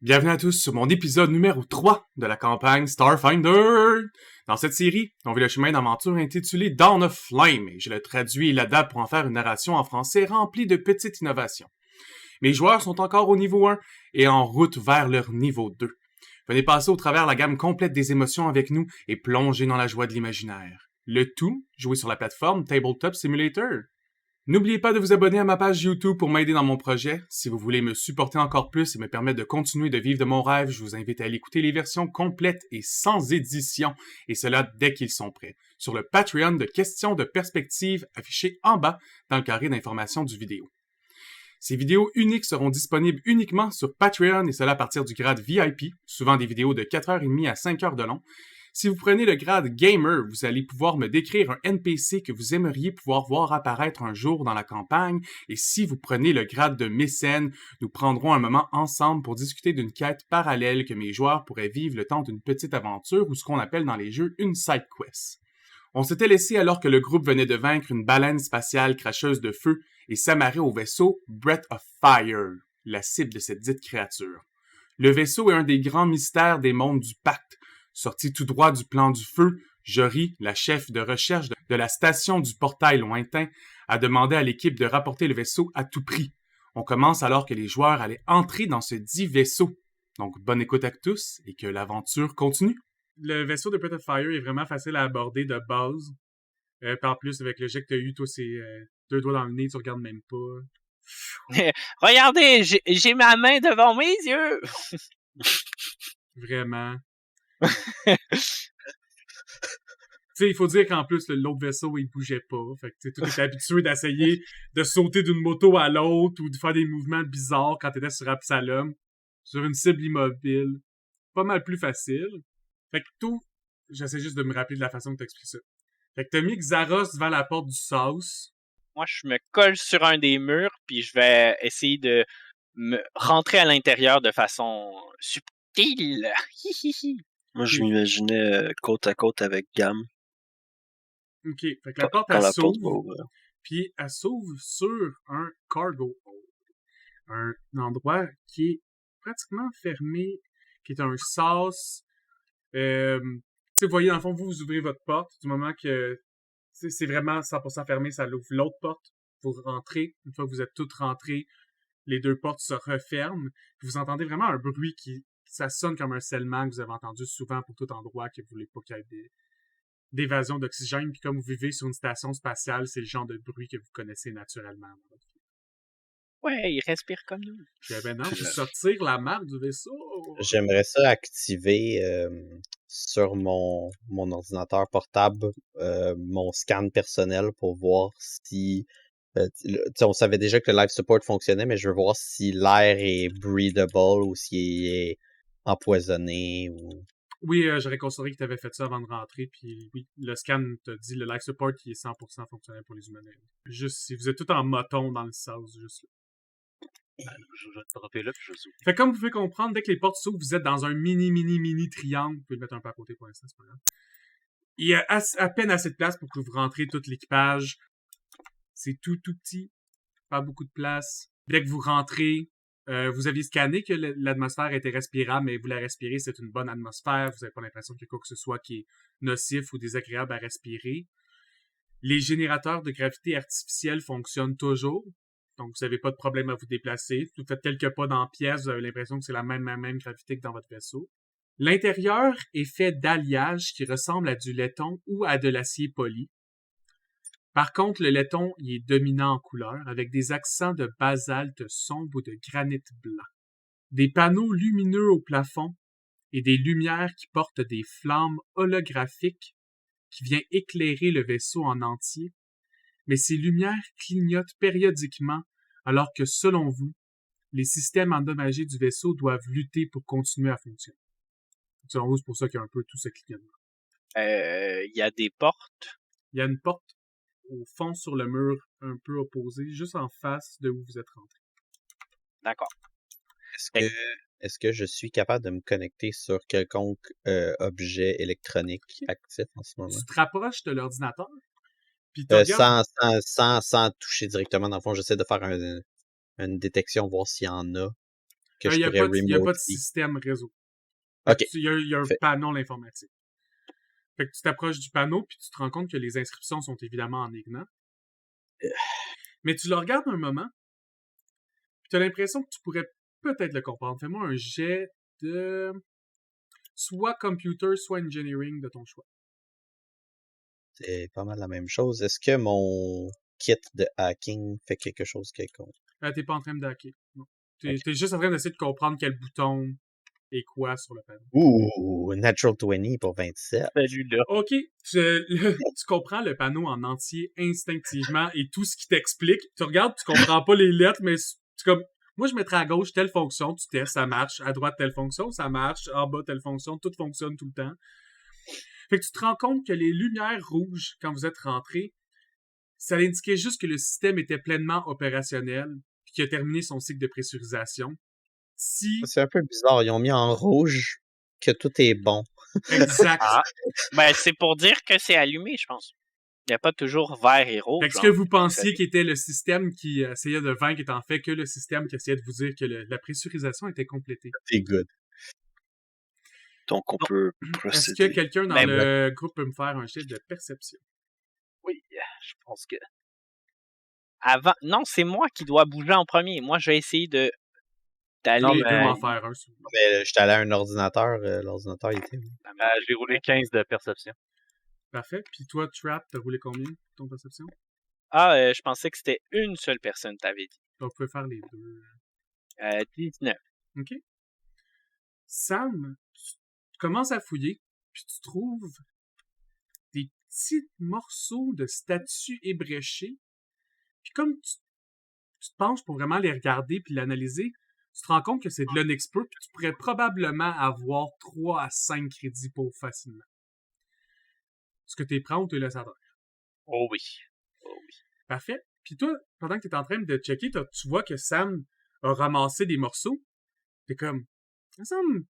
Bienvenue à tous sur mon épisode numéro 3 de la campagne Starfinder. Dans cette série, on vit le chemin d'aventure intitulé Dawn of Flame et je le traduis et l'adapte pour en faire une narration en français remplie de petites innovations. Mes joueurs sont encore au niveau 1 et en route vers leur niveau 2. Venez passer au travers la gamme complète des émotions avec nous et plonger dans la joie de l'imaginaire. Le tout, joué sur la plateforme Tabletop Simulator. N'oubliez pas de vous abonner à ma page YouTube pour m'aider dans mon projet. Si vous voulez me supporter encore plus et me permettre de continuer de vivre de mon rêve, je vous invite à aller écouter les versions complètes et sans édition, et cela dès qu'ils sont prêts, sur le Patreon de Questions de Perspective affiché en bas dans le carré d'information du vidéo. Ces vidéos uniques seront disponibles uniquement sur Patreon et cela à partir du grade VIP, souvent des vidéos de 4h30 à 5h de long. Si vous prenez le grade Gamer, vous allez pouvoir me décrire un NPC que vous aimeriez pouvoir voir apparaître un jour dans la campagne, et si vous prenez le grade de Mécène, nous prendrons un moment ensemble pour discuter d'une quête parallèle que mes joueurs pourraient vivre le temps d'une petite aventure ou ce qu'on appelle dans les jeux une side quest. On s'était laissé alors que le groupe venait de vaincre une baleine spatiale cracheuse de feu et s'amarrer au vaisseau Breath of Fire, la cible de cette dite créature. Le vaisseau est un des grands mystères des mondes du Pacte. Sorti tout droit du plan du feu, Jory, la chef de recherche de la station du portail lointain, a demandé à l'équipe de rapporter le vaisseau à tout prix. On commence alors que les joueurs allaient entrer dans ce dit vaisseau. Donc, bonne écoute à tous et que l'aventure continue. Le vaisseau de Breath of Fire est vraiment facile à aborder de base. Par plus, avec le jet que t'as eu, toi, c'est 2 doigts dans le nez, tu regardes même pas. Regardez, j'ai ma main devant mes yeux! Vraiment. Tu sais, il faut dire qu'en plus, l'autre vaisseau, il bougeait pas. Fait que, tu étais habitué d'essayer de sauter d'une moto à l'autre ou de faire des mouvements bizarres quand t'étais sur Absalom, sur une cible immobile. Pas mal plus facile. Fait que tout, j'essaie juste de me rappeler de la façon que t'expliques ça. Fait que t'as mis Xaros devant la porte du South. Moi, je me colle sur un des murs, puis je vais essayer de me rentrer à l'intérieur de façon subtile. Moi, je m'imaginais côte à côte avec Gam. OK. Fait que la porte, elle s'ouvre. Puis elle s'ouvre sur un cargo hold. Un endroit qui est pratiquement fermé, qui est un sas. Tu sais, vous voyez, dans le fond, vous ouvrez votre porte. Du moment que c'est vraiment 100% fermé, ça l'ouvre l'autre porte. Vous rentrez. Une fois que vous êtes toutes rentrées, les deux portes se referment. Puis vous entendez vraiment un bruit ça sonne comme un scellement que vous avez entendu souvent pour tout endroit que vous voulez pas qu'il y ait d'évasion d'oxygène. Puis comme vous vivez sur une station spatiale, c'est le genre de bruit que vous connaissez naturellement. Ouais, il respire comme nous. Puis ben non, faut sortir la marque du vaisseau. J'aimerais ça activer sur mon ordinateur portable mon scan personnel pour voir si... on savait déjà que le life support fonctionnait, mais je veux voir si l'air est breathable ou s'il est empoisonné ou... Oui, j'aurais considéré que tu avais fait ça avant de rentrer, puis oui, le scan te dit le life support qui est 100% fonctionnel pour les humanoïdes. Juste, si vous êtes tout en moton dans le sas, juste là. Je vais te dropper là, puis je zoome. Fait comme vous pouvez comprendre, dès que les portes s'ouvrent, vous êtes dans un mini triangle. Vous pouvez le mettre un peu à côté pour l'instant, c'est pas grave. Il y a à peine assez de place pour que vous rentrez tout l'équipage. C'est tout petit. Pas beaucoup de place. Dès que vous rentrez, vous aviez scanné que l'atmosphère était respirable, mais vous la respirez, c'est une bonne atmosphère. Vous n'avez pas l'impression qu'il y a quoi que ce soit qui est nocif ou désagréable à respirer. Les générateurs de gravité artificielle fonctionnent toujours. Donc, vous n'avez pas de problème à vous déplacer. Vous faites quelques pas dans la pièce, vous avez l'impression que c'est la même gravité que dans votre vaisseau. L'intérieur est fait d'alliage qui ressemble à du laiton ou à de l'acier poli. Par contre, le laiton, il est dominant en couleur, avec des accents de basalte sombre ou de granit blanc. Des panneaux lumineux au plafond et des lumières qui portent des flammes holographiques qui viennent éclairer le vaisseau en entier. Mais ces lumières clignotent périodiquement alors que, selon vous, les systèmes endommagés du vaisseau doivent lutter pour continuer à fonctionner. Selon vous, c'est pour ça qu'il y a un peu tout ce clignotement. Il y a des portes. Il y a une porte au fond sur le mur un peu opposé, juste en face de où vous êtes rentré. D'accord. Est-ce que je suis capable de me connecter sur quelconque objet électronique actif en ce moment? Tu te rapproches de l'ordinateur? Puis sans toucher directement, dans le fond, j'essaie de faire une détection, voir s'il y en a que Il je n'y a, pourrais pas de- y a pas de remotely. système réseau. Ok. Il y a un Fait- panneau l'informatique. Fait que tu t'approches du panneau, puis tu te rends compte que les inscriptions sont évidemment en Ignan. Mais tu le regardes un moment, puis tu as l'impression que tu pourrais peut-être le comprendre. Fais-moi un jet de soit computer, soit engineering de ton choix. C'est pas mal la même chose. Est-ce que mon kit de hacking fait quelque chose quelconque? T'es pas en train de hacker. Non. Ok. T'es juste en train d'essayer de comprendre quel bouton et quoi sur le panneau. Ouh, natural 20 pour 27. Celui-là. Ok, tu comprends le panneau en entier instinctivement et tout ce qui t'explique. Tu regardes, tu comprends pas les lettres, mais c'est comme, moi je mettrais à gauche telle fonction, tu testes, ça marche. À droite telle fonction, ça marche. En bas telle fonction, tout fonctionne tout le temps. Fait que tu te rends compte que les lumières rouges, quand vous êtes rentré, ça indiquait juste que le système était pleinement opérationnel puis qu'il a terminé son cycle de pressurisation. Si, C'est un peu bizarre. Ils ont mis en rouge que tout est bon. exact. Ah. Ben, c'est pour dire que c'est allumé, je pense. Il n'y a pas toujours vert et rouge. Fait que ce que vous pensiez qui était le système qui essayait de vaincre est en fait que le système qui essayait de vous dire que la pressurisation était complétée. C'est good. Donc, on peut Est-ce procéder. que quelqu'un dans Ben, le groupe peut me faire un jet de perception? Oui, je pense que... Avant... Non, c'est moi qui dois bouger en premier. Moi, je vais essayer Non, d'aller... mais deux m'en faire un. Mais j'étais allé à un ordinateur. L'ordinateur, il était... J'ai roulé 15 de perception. Parfait. Puis toi, Trap, t'as roulé combien, ton perception? Ah, je pensais que c'était une seule personne, t'avais dit. Donc, vous pouvez faire les deux. 19. OK. Sam, tu commences à fouiller, puis tu trouves des petits morceaux de statues ébréchées. Puis comme tu te penches pour vraiment les regarder puis l'analyser, tu te rends compte que c'est de l'unexpert, puis tu pourrais probablement avoir 3 à 5 crédits pour facilement. Est-ce que t'es prêt ou t'es laissé à terre? Oh oui. Parfait. Puis toi, pendant que t'es en train de checker, tu vois que Sam a ramassé des morceaux. T'es comme, Sam,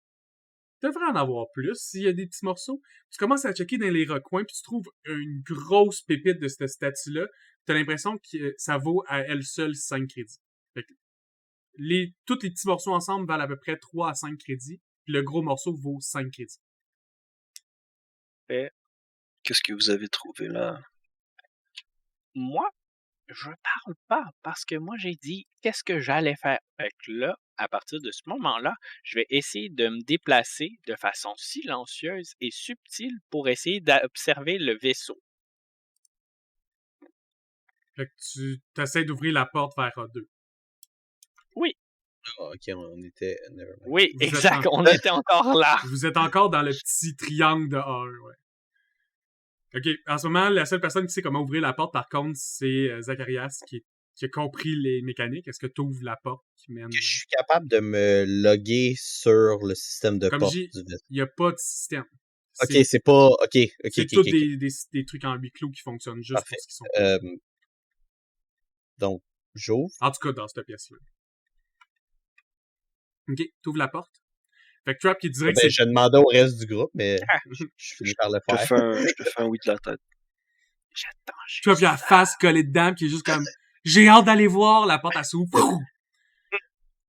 devrait en avoir plus s'il y a des petits morceaux. Tu commences à checker dans les recoins, puis tu trouves une grosse pépite de cette statue-là. T'as l'impression que ça vaut à elle seule 5 crédits. Fait que tous les petits morceaux ensemble valent à peu près 3 à 5 crédits, puis le gros morceau vaut 5 crédits. Qu'est-ce que vous avez trouvé là? Moi, je parle pas parce que moi, j'ai dit qu'est-ce que j'allais faire. Fait que là, à partir de ce moment-là, je vais essayer de me déplacer de façon silencieuse et subtile pour essayer d'observer le vaisseau. Fait que tu t'essaies d'ouvrir la porte vers A2. Ah, ok, on était... never mind. Oui, Vous êtes exact, en- on était encore là. Vous êtes encore dans le petit triangle de A1, ouais. OK, en ce moment, la seule personne qui sait comment ouvrir la porte, par contre, c'est Zacharias qui a compris les mécaniques. Est-ce que tu ouvres la porte qui mène... Je suis capable de me loguer sur le système de Comme porte j'ai- du vaisseau. Il n'y a pas de système. Ok, c'est pas... Ok, C'est tous des trucs en huis clos qui fonctionnent juste Parfait. pour ce qu'ils sont. Donc, j'ouvre. En tout cas, dans cette pièce-là. OK, t'ouvres la porte. Fait que Trap qui dirait que Ben, c'est... je demandais au reste du groupe, mais je finis par le Je te faire. fais un oui de la tête. J'attends juste. Trap, il a la face collée dedans, qui est juste comme... J'ai hâte d'aller voir, la porte à s'ouvre.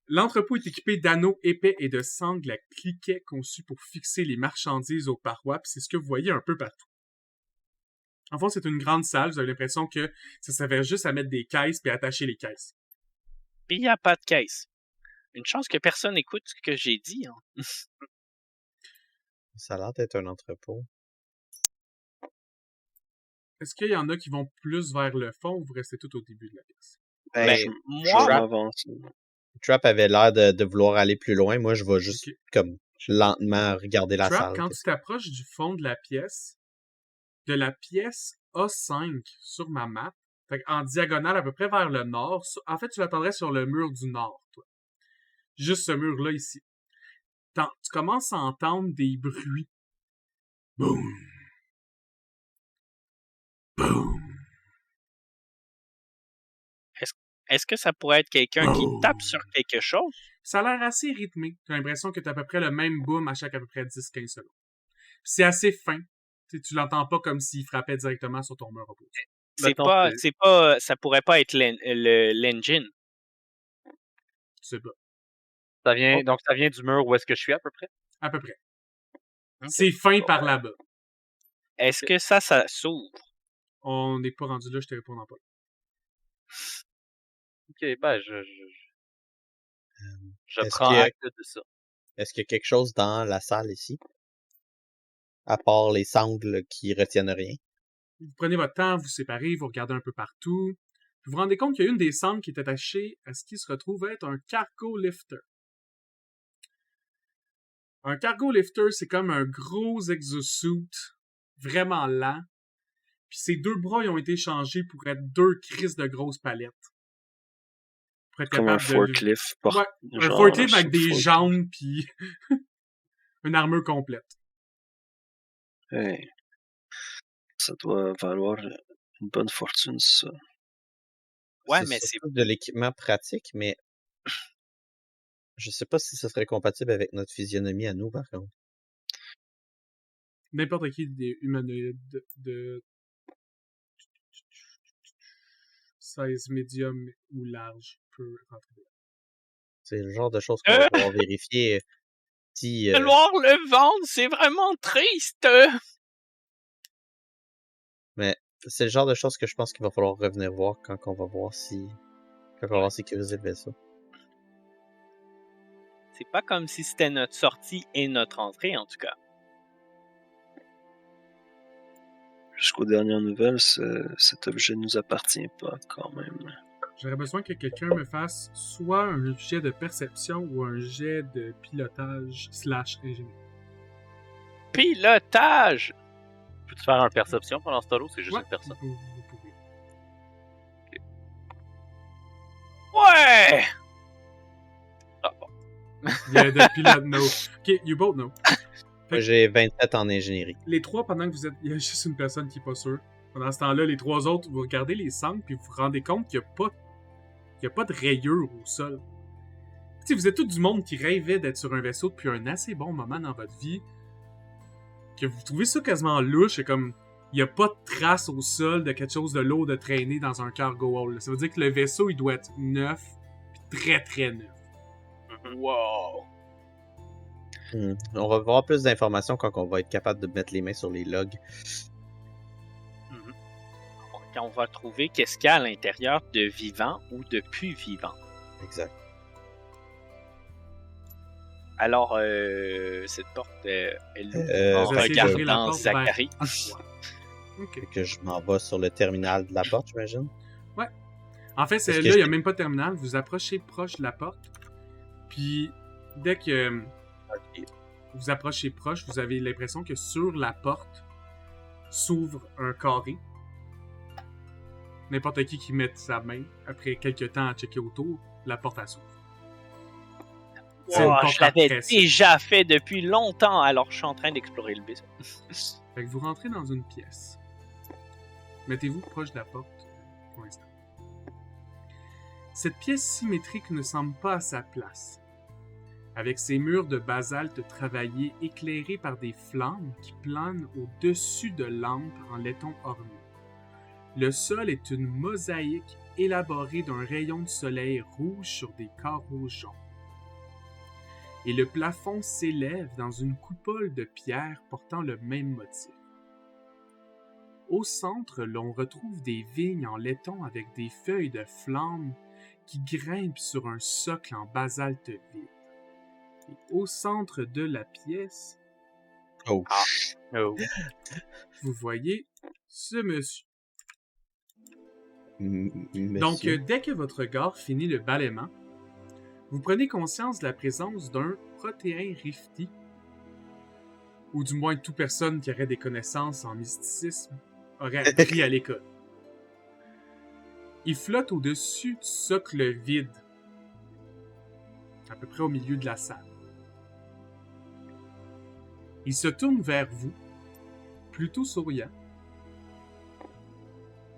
L'entrepôt est équipé d'anneaux épais et de sangles à cliquets conçus pour fixer les marchandises aux parois, puis c'est ce que vous voyez un peu partout. En fond, c'est une grande salle, vous avez l'impression que ça servait juste à mettre des caisses puis à attacher les caisses. Puis il n'y a pas de caisse. Une chance que personne écoute ce que j'ai dit. Hein. Ça a l'air d'être un entrepôt. Est-ce qu'il y en a qui vont plus vers le fond ou vous restez tout au début de la pièce? Ben, Je moi, m'avance. Trap avait l'air de vouloir aller plus loin. Moi, je vais juste Ok. comme lentement regarder la Trap, salle. quand tu t'approches du fond de la pièce A5 sur ma map, fait en diagonale à peu près vers le nord, en fait, tu l'attendrais sur le mur du nord, toi. Juste ce mur-là ici. Tu commences à entendre des bruits. Boum. Boum. est-ce que ça pourrait être quelqu'un qui Oh. tape sur quelque chose? Ça a l'air assez rythmé. T'as l'impression que t'as à peu près le même boom à chaque à peu près 10-15 secondes. Puis c'est assez fin. Tu l'entends pas comme s'il frappait directement sur ton mur opposé. Ça pourrait pas être l'engine. Tu sais pas. Ça vient, donc ça vient du mur où est-ce que je suis à peu près? À peu près. Ok. C'est fin par là-bas. Est-ce que ça s'ouvre? On n'est pas rendu là, je te répondrai pas. Ok, ben je Est-ce prends qu'il y a- acte de ça. Est-ce qu'il y a quelque chose dans la salle ici? À part les sangles qui retiennent rien. Vous prenez votre temps, vous séparez, vous regardez un peu partout. Vous vous rendez compte qu'il y a une des sangles qui est attachée à ce qui se retrouve être un cargo lifter. Un cargo lifter, c'est comme un gros exosuit, vraiment lent. Puis ses deux bras ils ont été changés pour être deux crises de grosses palettes. Pour être Comme un capable de... forklift. Ouais, un genre, forklift avec des forklift. jambes puis une armure complète. Hey. Ça doit valoir une bonne fortune, ça. Ouais, mais c'est surtout de l'équipement pratique, mais je sais pas si ce serait compatible avec notre physionomie à nous, par contre. N'importe qui des humanoïdes de 16 médium ou large peut rentrer dedans. C'est le genre de choses qu'on va pouvoir vérifier si... Vouloir le vendre, c'est vraiment triste. Mais c'est le genre de choses que je pense qu'il va falloir revenir voir quand on va voir si... Quand on va voir sécuriser le vaisseau. C'est pas comme si c'était notre sortie et notre entrée, en tout cas. Jusqu'aux dernières nouvelles, cet objet ne nous appartient pas quand même. J'aurais besoin que quelqu'un me fasse soit un jet de perception ou un jet de pilotage / ingénierie. Pilotage! Peux-tu faire un perception pendant ce temps-là ou c'est juste Ouais, une personne? vous pouvez. Ouais! Ah bon. Il y a de pilote, no. Ok, you both know. Moi, j'ai 27 en ingénierie. Les trois, pendant que vous êtes... Il y a juste une personne qui est pas sûre. Pendant ce temps-là, les trois autres, vous regardez les sangles puis vous vous rendez compte qu'il n'y a pas de rayures au sol. Tu sais, vous êtes tous du monde qui rêvait d'être sur un vaisseau depuis un assez bon moment dans votre vie. Que vous trouvez ça quasiment louche et comme... Il n'y a pas de trace au sol de quelque chose de lourd de traîner dans un cargo hold. Ça veut dire que le vaisseau, il doit être neuf, puis très très neuf. Wow! On va voir plus d'informations quand on va être capable de mettre les mains sur les logs. Quand on va trouver qu'est-ce qu'il y a à l'intérieur de vivant ou de plus vivant. Exact. Alors, cette porte, elle en Vous essayez d'ouvrir la regardant porte Zachary. vers- Ouais. Ok. Fait que je m'en vais sur le terminal de la porte, j'imagine. En fait, Est-ce que là, il n'y a je- même pas de terminal. Vous approchez proche de la porte. Puis, dès que vous approchez proche, vous avez l'impression que sur la porte s'ouvre un carré. N'importe qui met sa main, après quelques temps à checker autour, la porte elle s'ouvre. C'est une Wow, porte je l'avais à pression. déjà fait depuis longtemps, alors je suis en train d'explorer le vaisseau. Fait que vous rentrez dans une pièce. Mettez-vous proche de la porte pour l'instant. Cette pièce symétrique ne semble pas à sa place. Avec ses murs de basalte travaillés éclairés par des flammes qui planent au-dessus de lampes en laiton orné. Le sol est une mosaïque élaborée d'un rayon de soleil rouge sur des carreaux jaunes. Et le plafond s'élève dans une coupole de pierre portant le même motif. Au centre, l'on retrouve des vignes en laiton avec des feuilles de flammes qui grimpent sur un socle en basalte vide. Et au centre de la pièce, Oh. Oh. vous voyez ce monsieur. Monsieur. Donc, dès que votre regard finit le balaiement, vous prenez conscience de la présence d'un protéin rifti, ou du moins toute personne qui aurait des connaissances en mysticisme aurait appris à l'école. Il flotte au-dessus du socle vide, à peu près au milieu de la salle. Il se tourne vers vous, plutôt souriant.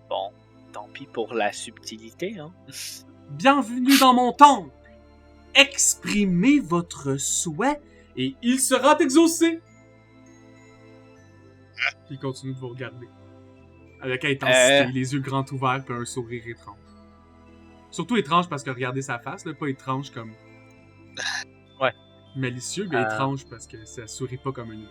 Bon, tant pis pour la subtilité, hein. Bienvenue dans mon temple! Exprimez votre souhait et il sera exaucé! Puis il continue de vous regarder. Avec intensité, les yeux grands ouverts puis un sourire étrange. Surtout étrange parce que regardez sa face, là, pas étrange comme... Ouais. Malicieux, mais étrange parce que ça sourit pas comme un humain.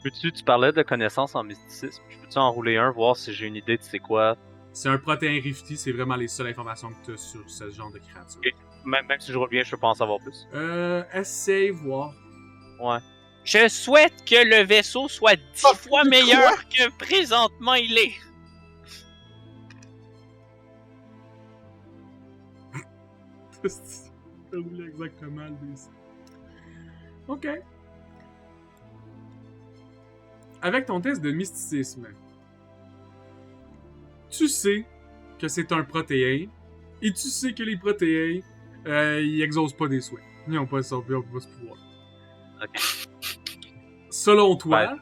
Tu parlais de connaissances en mysticisme. Je peux-tu en rouler un, voir si j'ai une idée de c'est quoi? C'est un protéin Rifty, c'est vraiment les seules informations que tu as sur ce genre de créature. Ok. Même si je roule bien, je peux pas en savoir plus. Essaye voir. Ouais. Je souhaite que le vaisseau soit 10 fois meilleur que présentement il est. Ça roule exactement le DC. Ok. Avec ton test de mysticisme, tu sais que c'est un protéin, et tu sais que les protéins, ils exaucent pas des souhaits. Ils n'ont pas ce pouvoir. Ok. Selon toi,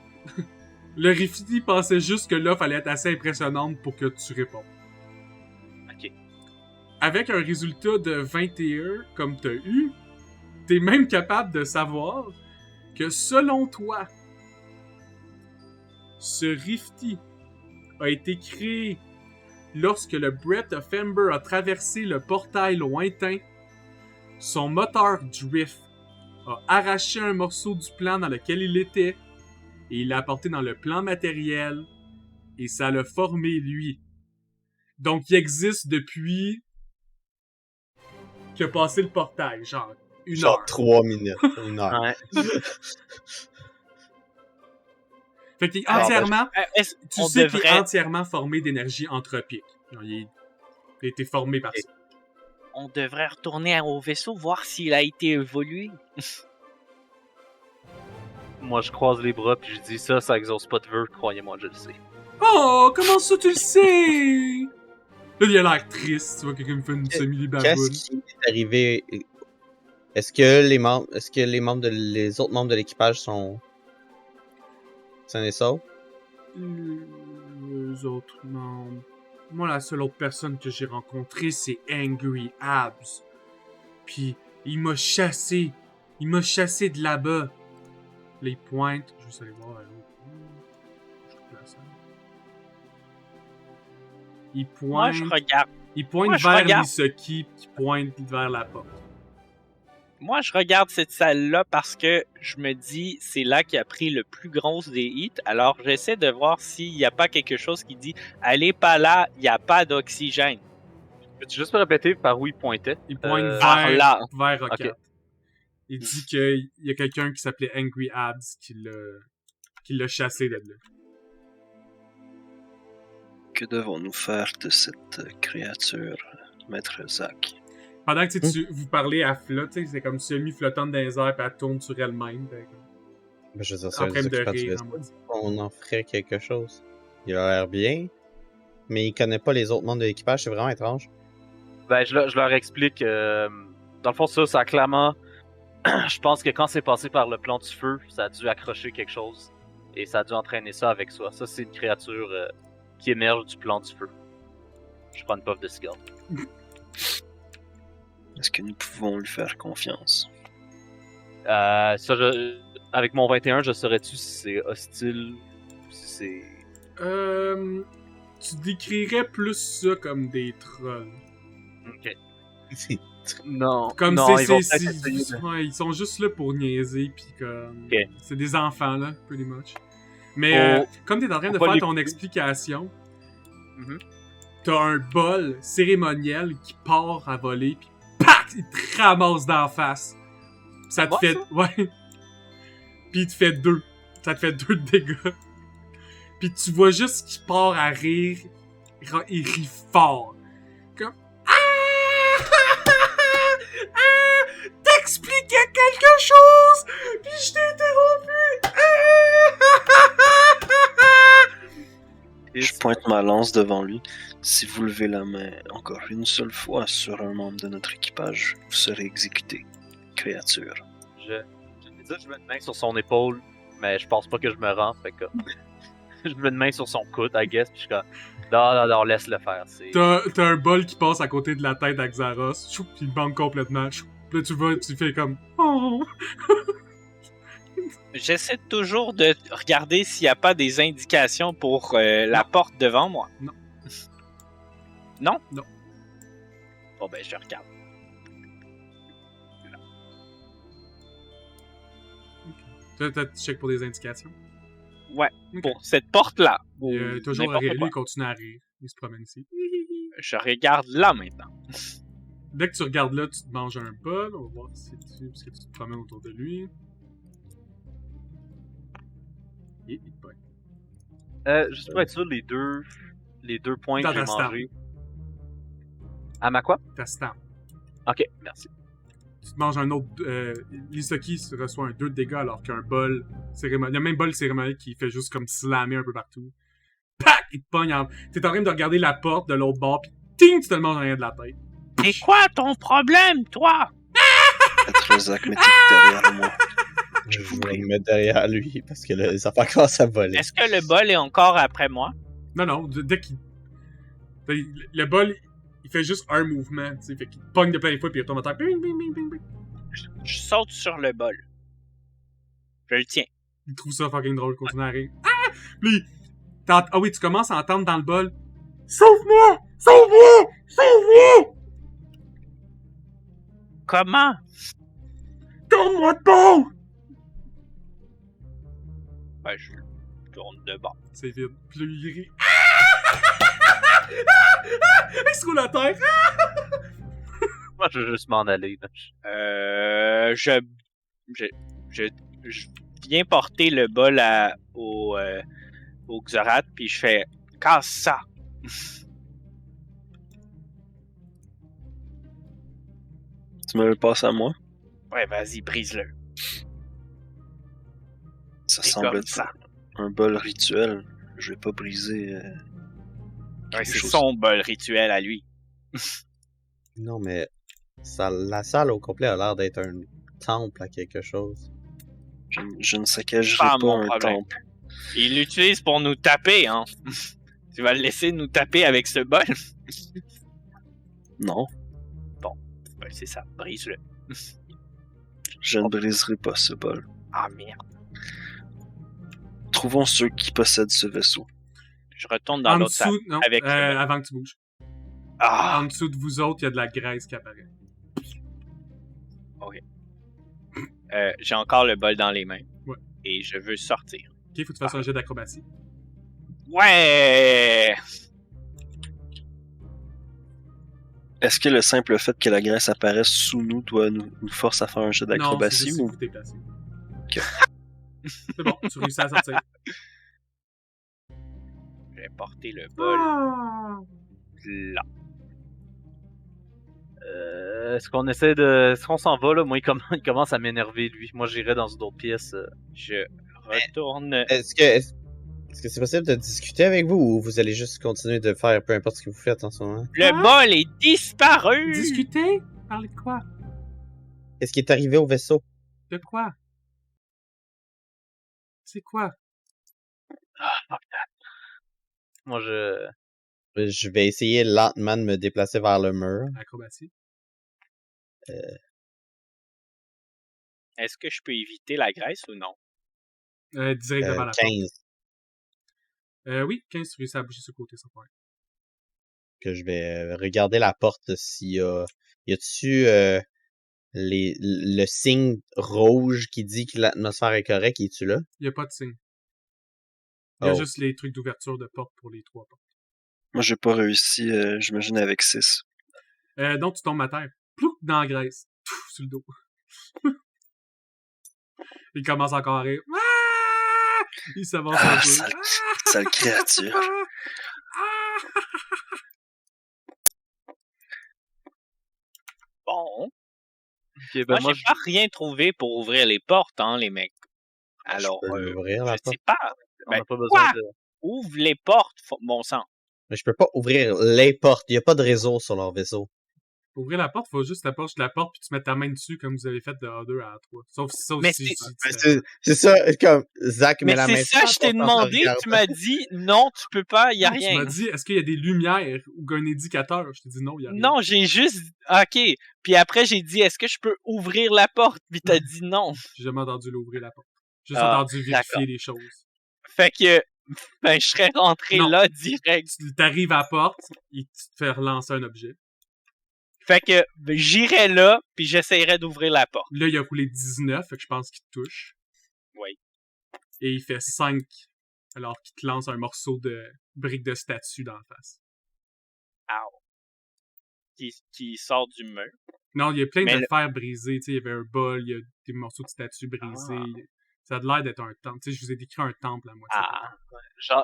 le Rifty pensait juste que l'offre allait être assez impressionnante pour que tu répondes. Ok. Avec un résultat de 21 comme tu as eu, tu es même capable de savoir que selon toi, ce Rifty a été créé lorsque le Breath of Ember a traversé le portail lointain. Son moteur Drift a arraché un morceau du plan dans lequel il était et il l'a apporté dans le plan matériel et ça l'a formé lui. Donc il existe depuis qu'il a passé le portail, genre une heure. 3 minutes, 1 heure. Ouais. Fait qu'il est Alors, entièrement, tu sais qu'il devrait... est entièrement formé d'énergie anthropique. Genre, il a été formé par ça. On devrait retourner au vaisseau, voir s'il a été évolué. Moi, je croise les bras puis je dis ça exauce pas de vœux, croyez-moi, je le sais. Oh, comment ça tu le sais? Là, il a l'air triste, tu vois, quelqu'un me fait une semi-libaboule. Qu'est-ce qui est arrivé? Est-ce que les autres membres de l'équipage sont sains et saufs? Les autres membres... Moi, la seule autre personne que j'ai rencontrée, c'est Angry Abs. Puis, il m'a chassé. Il m'a chassé de là-bas. Les pointes... Je vais juste aller voir. Il pointe... Moi, je regarde. Il pointe Moi, je vers regarde. Misaki, qui pointe vers la porte. Moi, je regarde cette salle-là parce que je me dis, c'est là qu'il a pris le plus gros des hits. Alors, j'essaie de voir s'il n'y a pas quelque chose qui dit, allez pas là, il n'y a pas d'oxygène. Peux-tu juste me répéter par où il pointait? Il pointe Par là. vers Rocket. Ok. Il dit qu'il y a quelqu'un qui s'appelait Angry Abs qui l'a chassé de là. Que devons-nous faire de cette créature, Maître Zach? Pendant que vous parlez à flotte, c'est comme semi-flottante dans les airs, puis elle tourne sur elle-même. Ben, je veux dire, c'est En un train de occupant du rire. vaisseau. On en ferait quelque chose. Il a l'air bien, mais il connaît pas les autres membres de l'équipage, c'est vraiment étrange. Ben, je leur explique. Dans le fond, ça a clairement. Je pense que quand c'est passé par le plan du feu, ça a dû accrocher quelque chose. Et ça a dû entraîner ça avec soi. Ça, c'est une créature qui émerge du plan du feu. Je prends une puff de cigare. Est-ce que nous pouvons lui faire confiance? Avec mon 21, je saurais-tu si c'est hostile ou si c'est. Tu décrirais plus ça comme des trolls. Ok. Non. Comme non, ils sont juste là pour niaiser, pis comme... Ok. C'est des enfants, là, pretty much. Mais comme t'es en train de faut pas faire les ton couper. explication, Mhm. t'as un bol cérémoniel qui part à voler, pis PAC! Il te ramasse d'en face. Ça te Moi, fait... ça? Ouais. Pis il te fait 2. Ça te fait 2 de dégâts. Pis tu vois juste qu'il part à rire. Il rit fort. Comme... T'expliquais quelque chose! Pis je t'ai interrompu! Je pointe ma lance devant lui. Si vous levez la main encore une seule fois sur un membre de notre équipage, vous serez exécuté. Créature. Je mets une main sur son épaule, mais je pense pas que je me rends, fait que. Je mets une main sur son coude, I guess, pis je suis comme. Non, laisse-le faire. T'as un bol qui passe à côté de la tête d'Axaros, choup, pis il banque complètement. Choup. Puis là, tu fais comme... Oh. J'essaie toujours de regarder s'il n'y a pas des indications pour la porte devant moi. Non. Non? Non. Bon, ben, je regarde. Tu check pour des indications. Ouais, Ok. pour cette porte-là. Et, ou toujours à n'importe rire. Lui, quoi. il continue à rire. Il se promène ici. Je regarde là maintenant. Dès que tu regardes là, tu te manges un bol. On va voir si tu... Parce que tu te promènes autour de lui. Et il te pogne. Juste pour être sûr, les deux points Dans que j'ai ta stamp. mangés. À ma quoi? Ta stamp. Ok, merci. Tu te manges un autre... L'Isoki reçoit un 2 de dégâts alors qu'un bol cérémoniel... Il y a même bol cérémoniel qui fait juste comme slammer un peu partout. Pac! Il te pogne en... T'es en train de regarder la porte de l'autre bord, pis ting! Tu te le manges en rien de la tête. C'est quoi ton problème, toi? Zach, mettez-vous derrière moi. Je vais me mettre derrière lui parce que là, les affaires commencent à voler. Est-ce que le bol est encore après moi? Non, dès qu'il... Le bol, il fait juste un mouvement, tu sais, fait qu'il te pogne de plein de fois pis il retombe à terre. Bing, bing, bing, bing, bing. Je saute sur le bol. Je le tiens. Il trouve ça fucking drôle, il continue à rire. Ah! Puis, ah oui, tu commences à entendre dans le bol. Sauve-moi! Sauve-moi! Sauve-moi! Comment? Tourne-moi de bord! Ben, je tourne de bord. C'est vide. Puis là, il rit. Il se roule à terre. Moi, je veux juste m'en aller. Là. Je viens porter le bol au Xorath, puis je fais « Casse ça! » Tu me le passes à moi? Ouais, vas-y, brise-le. Ça C'est semble comme être ça. un bol rituel. Je vais pas briser. Ouais, quelque c'est chose. son bol rituel à lui. Non, mais la salle au complet a l'air d'être un temple à quelque chose. Je ne saccagerai Pas pas mon un problème. temple. Il l'utilise pour nous taper, hein. Tu vas le laisser nous taper avec ce bol? Non, Ben, c'est ça, brise-le. je ne briserai pas ce bol. Ah, merde. Trouvons ceux qui possèdent ce vaisseau. Je retourne dans En l'autre salle. dessous, non, avec le bol. avant que tu bouges. Ah! En dessous de vous autres, il y a de la graisse qui apparaît. J'ai encore le bol dans les mains. Ouais. Et je veux sortir. Ok, faut que tu fasses un jet d'acrobatie. Ouais! Est-ce que le simple fait que la graisse apparaisse sous nous doit nous force à faire un jeu Non, c'est d'acrobatie juste si ou vous déplacez. Ok. C'est bon, tu réussis à sortir. Je vais porter le bol là. Est-ce qu'on essaie de. Est-ce qu'on s'en va là? Moi, il commence à m'énerver, lui. Moi, j'irai dans une autre pièce. Je retourne. Est-ce que c'est possible de discuter avec vous ou vous allez juste continuer de faire peu importe ce que vous faites en ce moment? Le bol est disparu! Discuter? Parler de quoi? Qu'est-ce qui est arrivé au vaisseau? De quoi? C'est quoi? Moi, je. Je vais essayer lentement de me déplacer vers le mur. Acrobatie. Est-ce que je peux éviter la graisse ou non? Direct devant la 15. porte. Oui, 15, tu réussis à bouger sur le côté sans problème. Que je vais regarder la porte s'il y a... Y a-tu le signe rouge qui dit que l'atmosphère est correcte? Es-tu là? Il n'y a pas de signe. Il y a Oh. juste les trucs d'ouverture de porte pour les 3 portes. moi j'ai pas réussi, j'imagine avec 6. Donc, tu tombes à terre. Plouc, dans la graisse. Pouf, sur le dos. Il commence encore à rire. Ah! Il s'avance un peu. Sale créature. Bon. Ok, ben Moi, j'ai pas rien trouvé pour ouvrir les portes, hein, les mecs. Alors, je peux l'ouvrir, la je sais porte. pas. on Ben, n'a pas besoin quoi? de. Ouvre les portes, bon sang. Mais je peux pas ouvrir les portes. Il y a pas de réseau sur leur vaisseau. Pour ouvrir la porte, faut juste approcher de la porte puis tu mets ta main dessus comme vous avez fait de A2 à A3. Sauf Mais si C'est ça, comme Zach met Mais la main c'est ça, je t'ai demandé, tu m'as dit non, tu peux pas, y a Tu rien. m'as dit, est-ce qu'il y a des lumières ou un indicateur? Je t'ai dit non, il y a rien. Non, j'ai juste. Ok. Puis après, j'ai dit, est-ce que je peux ouvrir la porte? Puis t'as dit non. J'ai jamais entendu l'ouvrir la porte. J'ai juste Ah, entendu vérifier les choses. Fait que. Ben, je serais rentré Non. là direct. Tu t'arrives à la porte et tu te fais relancer un objet. Fait que j'irais là, puis j'essayerais d'ouvrir la porte. Là, il a roulé 19, fait que je pense qu'il te touche. Oui. Et il fait 5 alors qu'il te lance un morceau de brique de statue dans la face. Qui sort du mur. Non, il y a plein Mais de fer brisés. Tu sais, il y avait un bol, il y a des morceaux de statue brisés. Ça a l'air d'être un temple. Tu sais, je vous ai décrit un temple à moitié.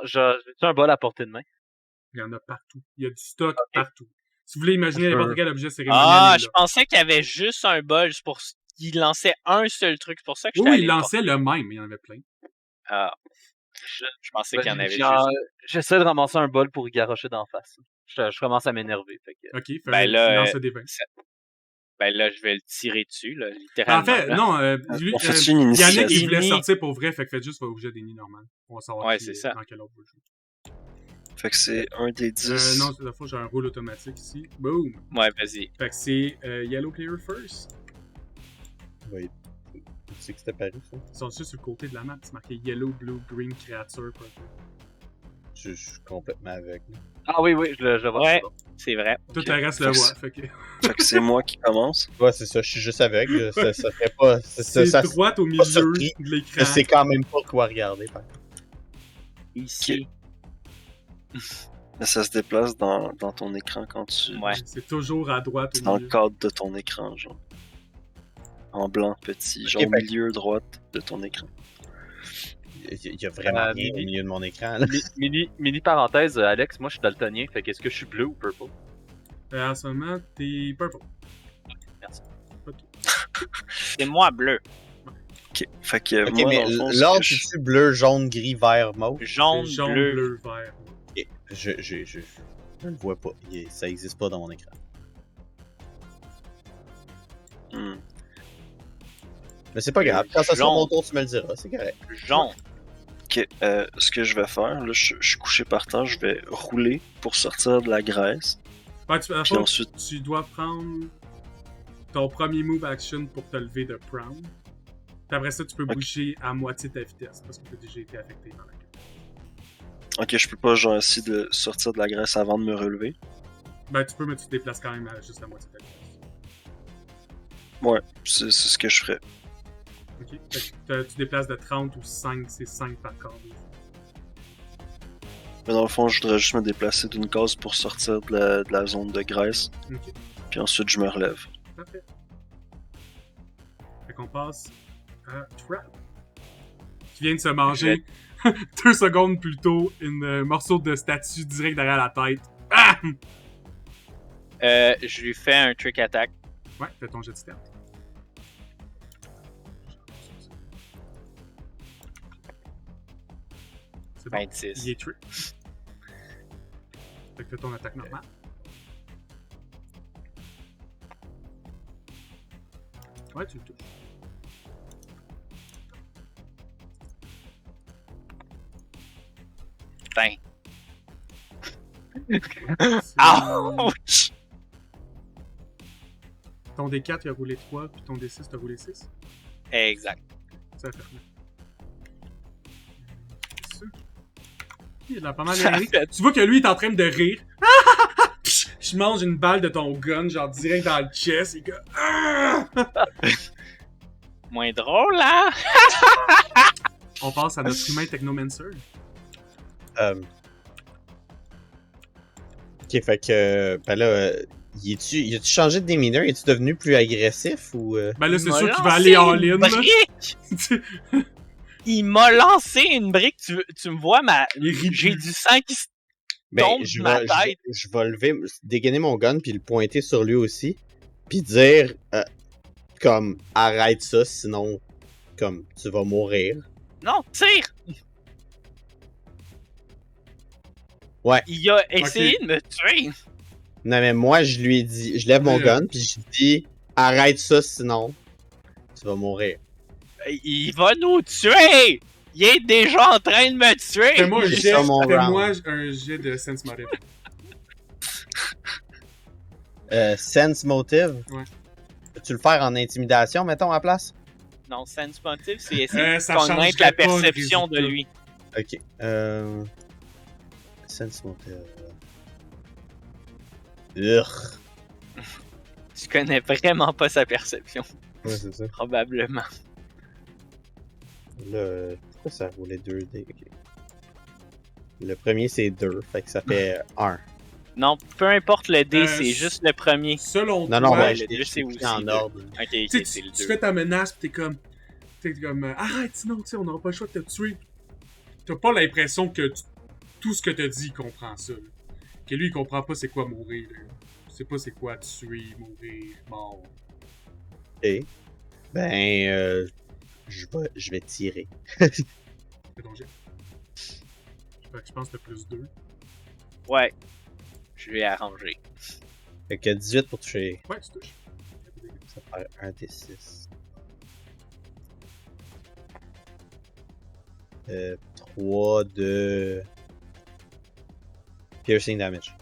J'ai un bol à portée de main. Il y en a partout. Il y a du stock partout. Si vous voulez imaginer n'importe quel objet cérémoniel. Je pensais qu'il y avait juste un bol. C'est pour qu'il lançait un seul truc. C'est pour ça que j'étais Oui, allé il le lançait le même, mais il y en avait plein. Je pensais qu'il y en avait juste. J'essaie de ramasser un bol pour y garrocher d'en face. Je commence à m'énerver. Ok, Ben là, lance des 20. Ben là, je vais le tirer dessus, là, littéralement. En fait, là. non, On fait une initiative. Yannick, il voulait sortir pour vrai, fait que faites juste votre objet des nids normal. On va savoir Ouais, c'est ça. dans quel ordre vous jouez. Fait que c'est un des 10. Non, c'est la fois, j'ai un rôle automatique ici. Boom! Ouais, vas-y. Fait que c'est Yellow Clear first. Oui. Tu sais que c'était Paris, ça? Ils sont juste sur le côté de la map, c'est marqué Yellow, Blue, Green, Créature, quoi. Je suis complètement aveugle. Ah oui, je le vois. Ouais, c'est vrai. Tout le reste le voit, fait que... Fait que c'est moi qui commence. Ouais, c'est ça, je suis juste aveugle. Ça ferait pas. C'est Ça, droite au milieu surpris. de l'écran. je sais quand même pas quoi regarder. Par contre. Ici. Mais ça se déplace dans ton écran quand tu. Ouais. C'est toujours à droite C'est au dans le milieu. cadre de ton écran, genre. En blanc petit, genre au milieu droite de ton écran. Il y a vraiment rien au milieu de mon écran. Là. Mini parenthèse, Alex, moi je suis daltonien, fait qu'est-ce que je suis bleu ou purple? En ce moment, t'es purple. Merci. Ok. C'est moi bleu. Ok, fait que Ok, moi, mais dans le fond, ce l'ordre, que je- c'est-tu bleu, jaune, gris, vert, mauve? Jaune, C'est jaune, bleu. bleu, vert. Ok, je le vois pas. Ça existe pas dans mon écran. Hmm. Mais c'est pas grave. Quand ça sera Jaune. mon tour, tu me le diras. C'est correct. Jaune. Ok, ce que je vais faire, là, je suis couché par terre, je vais rouler pour sortir de la graisse. Ouais, à la Puis fois, ensuite, tu dois prendre ton premier move action pour te lever de prone. Puis après ça, tu peux Ok. bouger à moitié ta vitesse parce que tu as déjà été affecté par la queue. ok, je peux pas genre essayer de sortir de la graisse avant de me relever. Ben, tu peux, mais tu te déplaces quand même à juste la moitié de ta vitesse. Ouais, c'est ce que je ferais. Ok? Fait que tu déplaces de 30 ou 5, c'est 5 par corps. Mais dans le fond, je voudrais juste me déplacer d'une case pour sortir de la zone de graisse. Ok, Puis ensuite, je me relève. parfait. Fait qu'on passe à Trap. Qui vient de se manger 2 secondes plus tôt un morceau de statue direct derrière la tête. Ah! Je lui fais un trick attack. Ouais, fais ton jet de stealth. C'est bon. 26. Il est trick. Fait que fais ton attaque normale. Ouais, tu le touches. Putain. C'est- Ouch! Ton D4 il a roulé 3, puis ton D6 t'as roulé 6. Exact. Ça va faire mal. C'est ça. Il a pas mal Ça ri. fait- Tu vois que lui il est en train de rire. Je mange une balle de ton gun, genre direct dans le chest. Et que... Moins drôle, hein? On passe à notre humain Technomancer. Ok, fait que. Ben là, y a-tu changé de démineur? Es-tu devenu plus agressif ou. Ben là, c'est Il m'a sûr qu'il va lancé aller en une ligne. brique! Il m'a lancé une brique. Tu me vois, Il rit j'ai plus. du sang qui se Ben, tombe de ma tête. je vais lever, dégainer mon gun, puis le pointer sur lui aussi. Puis dire. Comme, arrête ça, sinon. Comme, tu vas mourir. Non, tire! Ouais. Il a essayé de me tuer. Non, mais moi, je lui ai dit. Je lève mon gun, puis je dis. Arrête ça, sinon. Tu vas mourir. Il va nous tuer! Il est déjà en train de me tuer! Fais-moi un C'est jet, ça, mon fais-moi round. un jet de Sense Motive. Sense motive. Ouais. Peux-tu le faire en intimidation, mettons, à la place? Non, sense motive, c'est essayer Ça de connaître changerait la pas le perception de résultat. lui. Ok. Sense motive. Urgh. Tu connais vraiment pas sa perception, Ouais, c'est ça. probablement. Là, pourquoi ça roulait 2D? Ok. Le premier, c'est 2, fait que ça fait 1. Non, peu importe le dé, c'est s- juste le premier. Selon Non, toi, non, Ouais, mais le je deux, l'ai c'est pris aussi en deux. ordre. Ok, tu sais, c'est le tu 2. fais ta menace pis t'es comme arrête, sinon tu sais, on n'aura pas le choix de te tuer. T'as pas l'impression que tout ce que t'as dit, il comprend ça. Là. Que lui, il comprend pas c'est quoi mourir. Là. Il sait pas c'est quoi tuer, mourir, mort. Ok. Ben, je vais tirer. C'est donc j'ai. Fait que je pense que t'as plus 2. Ouais. Je vais arranger. Fait que 18 pour toucher. Ouais, tu touches. Ça fait 1 des 6. 3 de piercing damage.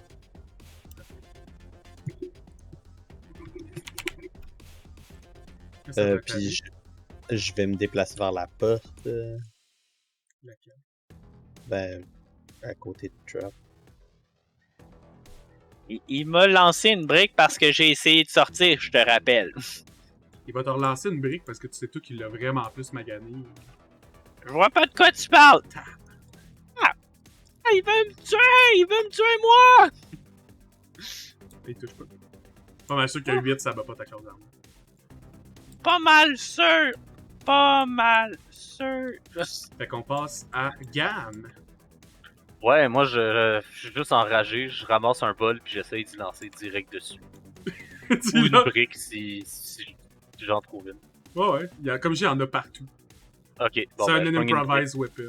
Puis je vais me déplacer vers la porte. Laquelle? Ben, à côté de Trap. Il m'a lancé une brique parce que j'ai essayé de sortir, je te rappelle. Il va te relancer une brique parce que tu sais tout qu'il l'a vraiment plus magané. Je vois pas de quoi tu parles. Ah, il veut me tuer! Il veut me tuer moi! Il touche pas. Pas mal sûr que 8, ça bat pas ta classe d'armure. Pas mal sûr! Pas mal sûr! Fait qu'on passe à Gam. Ouais, moi je suis juste enragé, je ramasse un bol puis j'essaye d'y lancer direct dessus. Tu Ou une l'as- brique si j'en trouve une. Ouais, comme j'ai, il y en a partout. Ok, bon, C'est ben, un je pogne une improvised weapon.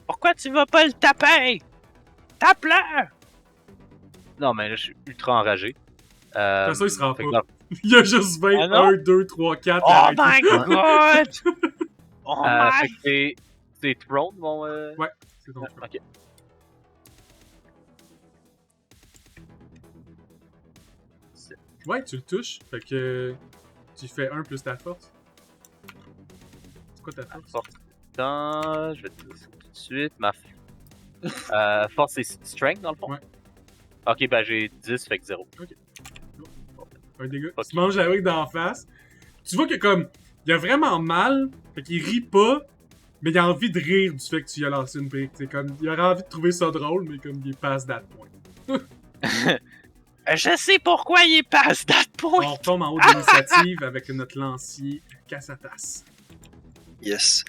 Pourquoi tu vas pas le taper? Tape-le! brique. Non, mais là je suis ultra enragé. De toute façon, il se rend fait pas. que là, Il y a juste 20, Ah non? 1, 2, 3, 4. Oh my god! Oh fait my... que c'est Throne mon. Ouais, c'est ton tour. Ok. Ouais, tu le touches. Fait que tu fais 1 plus ta force. C'est quoi ta force? Force. Attends, je vais te dire ça tout de suite. Ma force c'est strength dans le fond? Ouais. Ok, ben j'ai 10, fait que 0. Un dégât. Ok. Tu manges la brique d'en face. Tu vois que comme, il a vraiment mal. Fait qu'il rit pas. Mais il a envie de rire du fait que tu lui as lancé une brique. C'est comme, il aurait envie de trouver ça drôle, mais comme il est past that point. Je sais pourquoi il est past that point! On retombe en haut de l'initiative avec notre lancier Cassatas. Yes.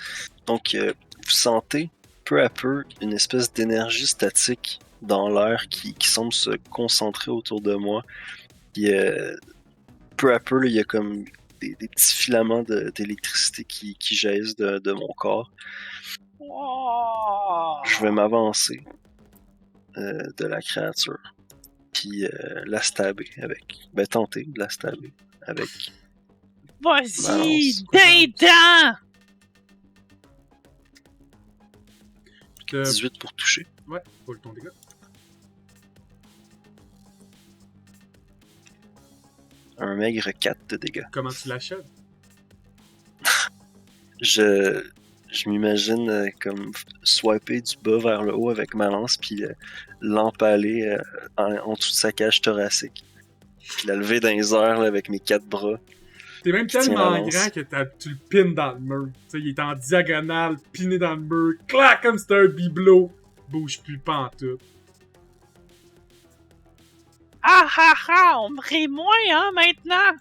Donc, vous sentez peu à peu une espèce d'énergie statique dans l'air qui semble se concentrer autour de moi. Puis, peu à peu, là, il y a comme des petits filaments d'électricité qui jaillissent de mon corps. Oh. Je vais m'avancer de la créature. Puis la stabber avec. Ben, tenter de la stabber avec. Vas-y, Balance. dedans! 18 pour toucher. Ouais, roule ton dégât. Un maigre 4 de dégâts. Comment tu l'achèves? Je m'imagine comme swiper du bas vers le haut avec ma lance, puis l'empaler en dessous de sa cage thoracique. Puis la lever dans les airs là, avec mes 4 bras. T'es même Tiens tellement la lance. grand que tu le pines dans le mur. Tu sais, il est en diagonale, piné dans le mur. Clac, comme c'était un bibelot. Bouge plus pas en tout. Ah ah ah, on me rit moins, hein, maintenant!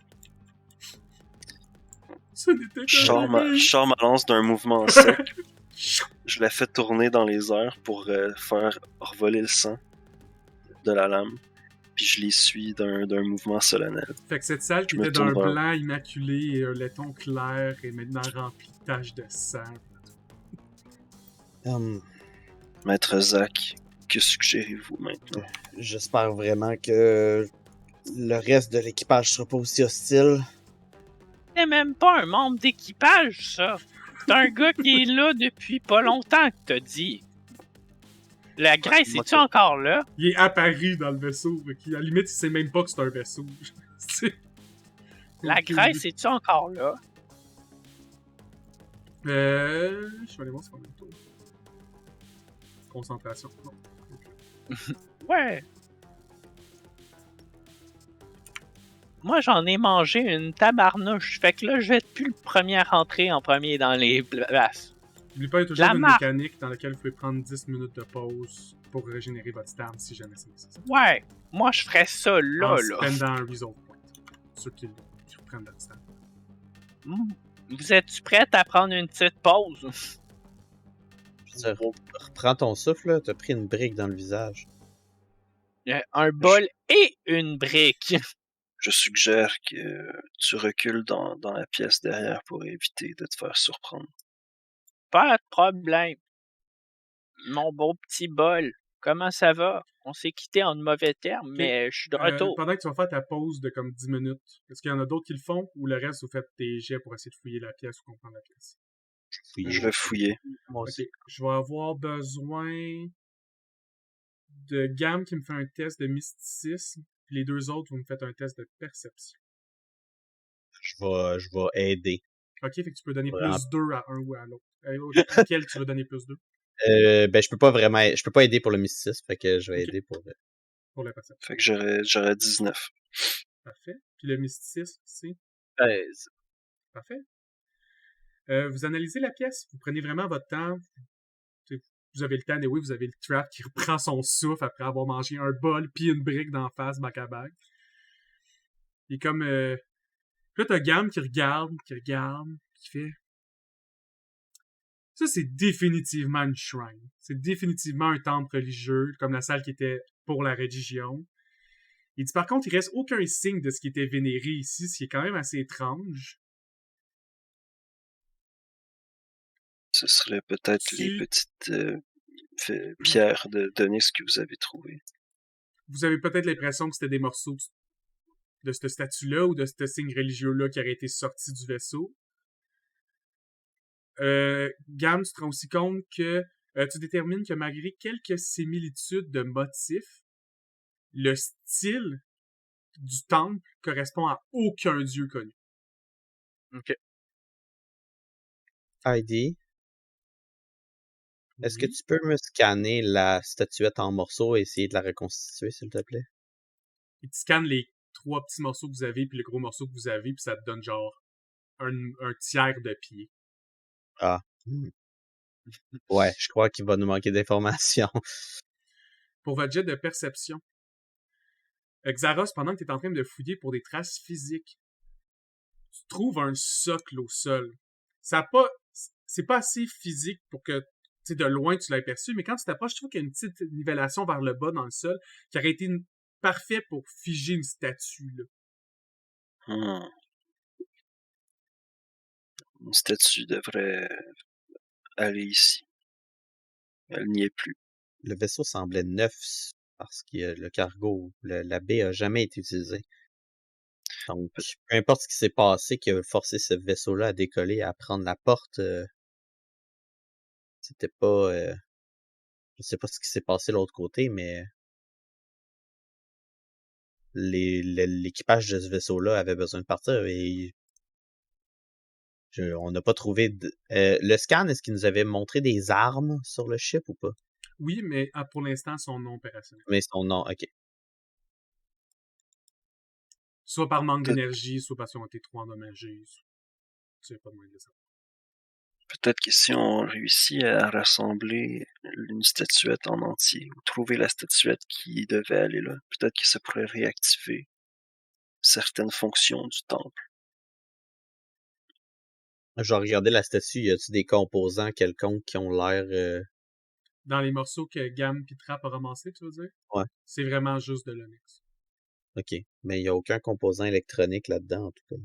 Ce n'était Je qu'un sors bébé. ma lance d'un mouvement sec. Je la fais tourner dans les airs pour faire revoler le sang de la lame. Puis je les suis d'un mouvement solennel. Fait que cette salle qui Je me était d'un tourne vers- blanc immaculé et un laiton clair est maintenant remplie de taches de sang. Maître Zach, que suggérez-vous maintenant? J'espère vraiment que le reste de l'équipage sera pas aussi hostile. C'est même pas un membre d'équipage, ça. C'est un gars qui est là depuis pas longtemps que t'as dit. La Grèce, Moi, est-tu encore là? Il est apparu dans le vaisseau. Fait qu'à la limite, il sait même pas que c'est un vaisseau. C'est- La Ok. Grèce, est-tu encore là? Je vais aller voir ce qu'on a le tour. Concentration. Non. Ouais. Moi, j'en ai mangé une tabarnouche. Fait que là, je vais être plus le premier à rentrer en premier dans les places. N'oublie pas, il y a toujours La une marque. mécanique dans laquelle vous pouvez prendre 10 minutes de pause pour régénérer votre stam si jamais c'est nécessaire. Ouais, moi, je ferais ça En là. spendant un resolve point. Ceux qui prennent votre stam. Vous êtes-tu prête à prendre une petite pause? Je veux dire, reprends ton souffle, là. T'as pris une brique dans le visage. Un bol et une brique. Je suggère que tu recules dans la pièce derrière pour éviter de te faire surprendre. Pas de problème. Mon beau petit bol, comment ça va? On s'est quitté en de mauvais termes, mais je suis de retour. Pendant que tu vas faire ta pause de comme 10 minutes, est-ce qu'il y en a d'autres qui le font ou le reste, vous faites des jets pour essayer de fouiller la pièce ou comprendre la pièce? Je vais fouiller. Moi Ok, aussi. je vais avoir besoin de Gam qui me fait un test de mysticisme, puis les deux autres, vous me faites un test de perception. Je vais aider. Ok, fait que tu peux donner Vraiment. plus 2 à un ou à l'autre. Lequel tu veux donner plus 2 Ben, je peux pas aider pour le mysticisme, fait que je vais Ok. aider pour... pour la perception? Fait que j'aurais 19. Parfait. Puis le mysticisme, c'est 16. parfait. Vous analysez la pièce, vous prenez vraiment votre temps. Vous avez le temps, et oui, vous avez le trap qui reprend son souffle après avoir mangé un bol puis une brique d'en face, bac à bac. Il est comme... Puis là, t'as Gam qui regarde, qui fait... Ça, c'est définitivement une shrine. C'est définitivement un temple religieux, comme la salle qui était pour la religion. Il dit, par contre, il reste aucun signe de ce qui était vénéré ici, ce qui est quand même assez étrange. Ce serait peut-être les petites pierres de Denis que vous avez trouvées. Vous avez peut-être l'impression que c'était des morceaux de cette statue-là ou de ce signe religieux-là qui aurait été sorti du vaisseau. Gam, tu te rends aussi compte que tu détermines que malgré quelques similitudes de motifs, le style du temple correspond à aucun dieu connu. Ok. Heidi, est-ce que Oui. tu peux me scanner la statuette en morceaux et essayer de la reconstituer, s'il te plaît? Et tu scannes les 3 petits morceaux que vous avez puis le gros morceau que vous avez puis ça te donne genre un tiers de pied. Ah. Ouais, je crois qu'il va nous manquer d'informations. Pour votre jet de perception, Xaros, pendant que tu es en train de fouiller pour des traces physiques, tu trouves un socle au sol. C'est pas assez physique pour que, tu sais, de loin tu l'aies perçu, mais quand tu t'approches, tu trouves qu'il y a une petite nivellation vers le bas dans le sol qui aurait été parfait pour figer une statue, là. Une statue devrait aller ici. Elle n'y est plus. Le vaisseau semblait neuf parce que le cargo, la baie a jamais été utilisée. Donc, peu importe ce qui s'est passé qui a forcé ce vaisseau-là à décoller, à prendre la porte, c'était pas... je sais pas ce qui s'est passé de l'autre côté, mais l'équipage de ce vaisseau-là avait besoin de partir et on n'a pas trouvé... le scan, est-ce qu'il nous avait montré des armes sur le ship ou pas? Oui, mais pour l'instant, son nom opérationnel. Mais son nom, ok. Soit par manque d'énergie, soit parce qu'ils ont été trop endommagés. Tu n'as pas de moyen de ça. Peut-être que si on réussit à rassembler une statuette en entier, ou trouver la statuette qui devait aller là, peut-être que ça pourrait réactiver certaines fonctions du temple. Je regardais la statue, y a-tu des composants quelconques qui ont l'air... Dans les morceaux que Gam et Trap a ramassés, tu veux dire? Ouais. C'est vraiment juste de l'onyx. Ok, mais il n'y a aucun composant électronique là-dedans, en tout cas.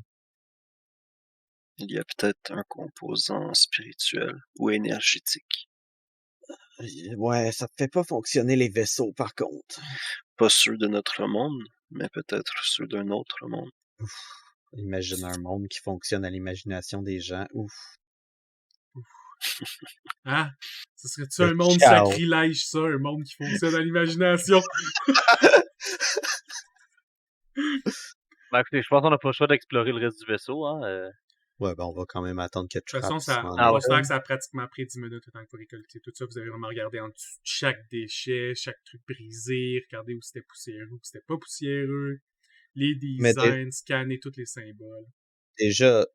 Il y a peut-être un composant spirituel ou énergétique. Ouais, ça fait pas fonctionner les vaisseaux, par contre. Pas ceux de notre monde, mais peut-être ceux d'un autre monde. Ouf. Imagine un monde qui fonctionne à l'imagination des gens. Ouf. Hein? Ce serait-tu un monde sacrilège, ça? Un monde qui fonctionne à l'imagination? Ben, écoutez, je pense qu'on n'a pas le choix d'explorer le reste du vaisseau, hein. Ouais, ben on va quand même attendre que De toute façon, Trap on s'en considère que ça a pratiquement pris 10 minutes le temps que vous récoltez tout ça. Vous avez vraiment regardé en dessous de chaque déchet, chaque truc brisé, regardé où c'était poussiéreux, où c'était pas poussiéreux. les Mais designs, scanner tous les symboles. déjà,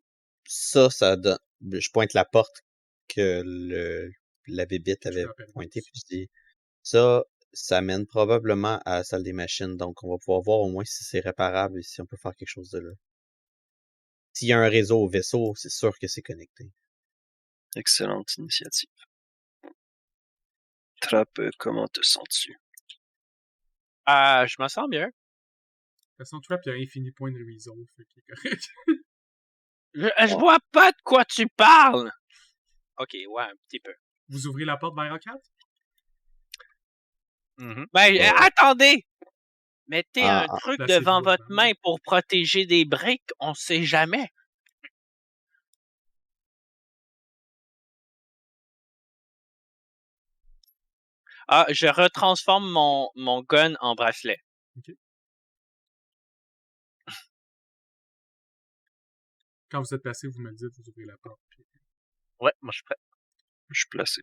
ça donne. Je pointe la porte que la bébite Je avait frappe à pointée, gauche. puis je dis ça mène probablement à la salle des machines, donc on va pouvoir voir au moins si c'est réparable et si on peut faire quelque chose de là. S'il y a un réseau au vaisseau, c'est sûr que c'est connecté. Excellente initiative. Trap, comment te sens-tu? Je me sens bien. De toute façon, Trap, il y a infini point de resolve, fait qu'il est correct. Je vois pas de quoi tu parles! Ok, ouais, un petit peu. Vous ouvrez la porte vers A4? Ben, attendez! Mettez Ah, un truc placez-vous devant votre avant. main pour protéger des briques, on sait jamais. Je retransforme mon gun en bracelet. Quand vous êtes placé, vous me le dites, vous ouvrez la porte. Puis... Ouais, moi je suis prêt. Je suis placé.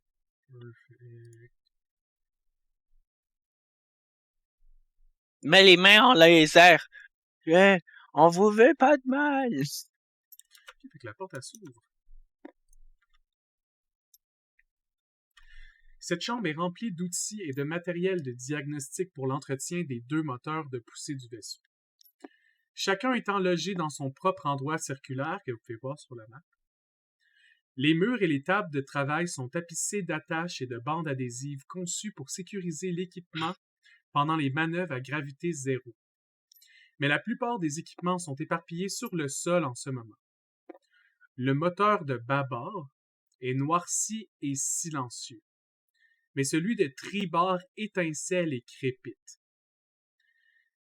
Perfect. Mets les mains en laser. On vous veut pas de mal. Fait que la porte, elle s'ouvre. Cette chambre est remplie d'outils et de matériel de diagnostic pour l'entretien des 2 moteurs de poussée du vaisseau. Chacun étant logé dans son propre endroit circulaire, que vous pouvez voir sur la map. Les murs et les tables de travail sont tapissés d'attaches et de bandes adhésives conçues pour sécuriser l'équipement pendant les manœuvres à gravité zéro. Mais la plupart des équipements sont éparpillés sur le sol en ce moment. Le moteur de bâbord est noirci et silencieux, mais celui de tribord étincelle et crépite.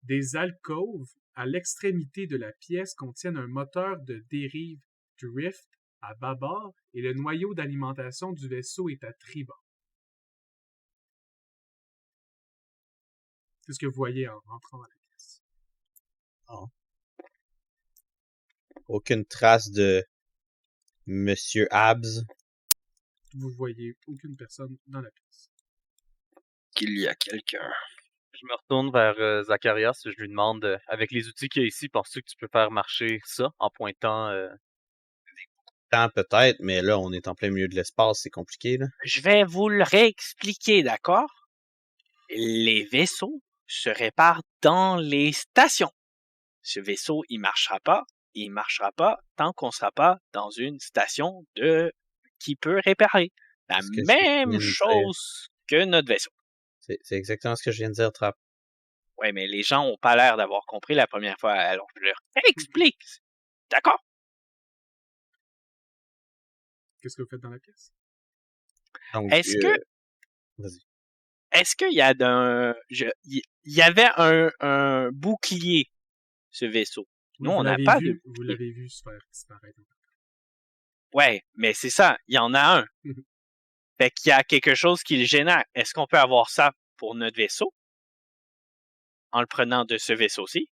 Des alcôves à l'extrémité de la pièce contiennent un moteur de dérive drift à bâbord et le noyau d'alimentation du vaisseau est à tribord. C'est ce que vous voyez en rentrant dans la pièce. Aucune trace de Monsieur Abs. Vous voyez aucune personne dans la pièce. Qu'il y a quelqu'un. Je me retourne vers Zacharias et je lui demande, avec les outils qu'il y a ici, penses-tu que tu peux faire marcher ça en pointant... Tant peut-être, mais là, on est en plein milieu de l'espace, c'est compliqué, là. Je vais vous le réexpliquer, d'accord? Les vaisseaux se réparent dans les stations. Ce vaisseau, il marchera pas tant qu'on sera pas dans une station qui peut réparer. La C'est ce que je viens même de dire. chose que notre vaisseau. C'est exactement ce que je viens de dire, Trap. Ouais, mais les gens ont pas l'air d'avoir compris la première fois, alors je leur explique. D'accord? Qu'est-ce que vous faites dans la pièce? Donc, Est-ce que vas-y. Est-ce qu'il y a il y avait un bouclier, ce vaisseau? Nous, on n'a pas de Vous bouclier. l'avez vu se faire disparaître. Ouais, mais c'est ça, il y en a un. Fait qu'il y a quelque chose qui le génère. Est-ce qu'on peut avoir ça pour notre vaisseau? En le prenant de ce vaisseau-ci?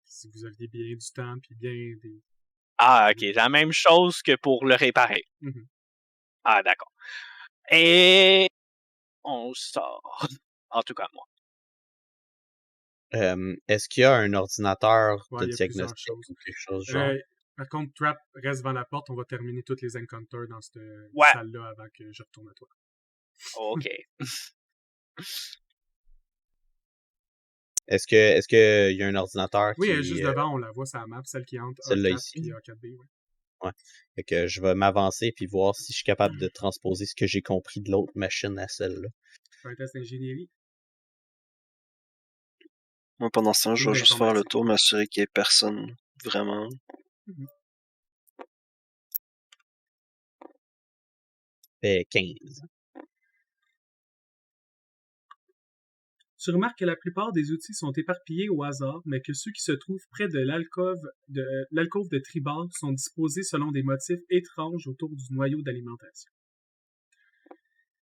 Si vous aviez bien du temps puis bien des... Ah, ok. La même chose que pour le réparer. Mhm. Ah, d'accord. Et on sort. En tout cas, moi. Est-ce qu'il y a un ordinateur Ouais, de il y a plusieurs diagnostic choses. ou quelque chose genre? Par contre, Trap reste devant la porte. On va terminer toutes les encounters dans cette Ouais. salle-là avant que je retourne à toi. Ok. Est-ce que il y a un ordinateur Oui, qui elle est juste devant, on la voit sur la map, celle qui est entre celle-là A4 ici? et A4B. Ouais. Fait que je vais m'avancer puis voir si je suis capable de transposer ce que j'ai compris de l'autre machine à celle-là. Fais un test d'ingénierie. Moi, pendant ce temps, je Ou vais juste faire le d'informatique. tour, m'assurer qu'il n'y ait personne vraiment. Fait 15. Tu remarques que la plupart des outils sont éparpillés au hasard, mais que ceux qui se trouvent près de l'alcôve de tribord sont disposés selon des motifs étranges autour du noyau d'alimentation.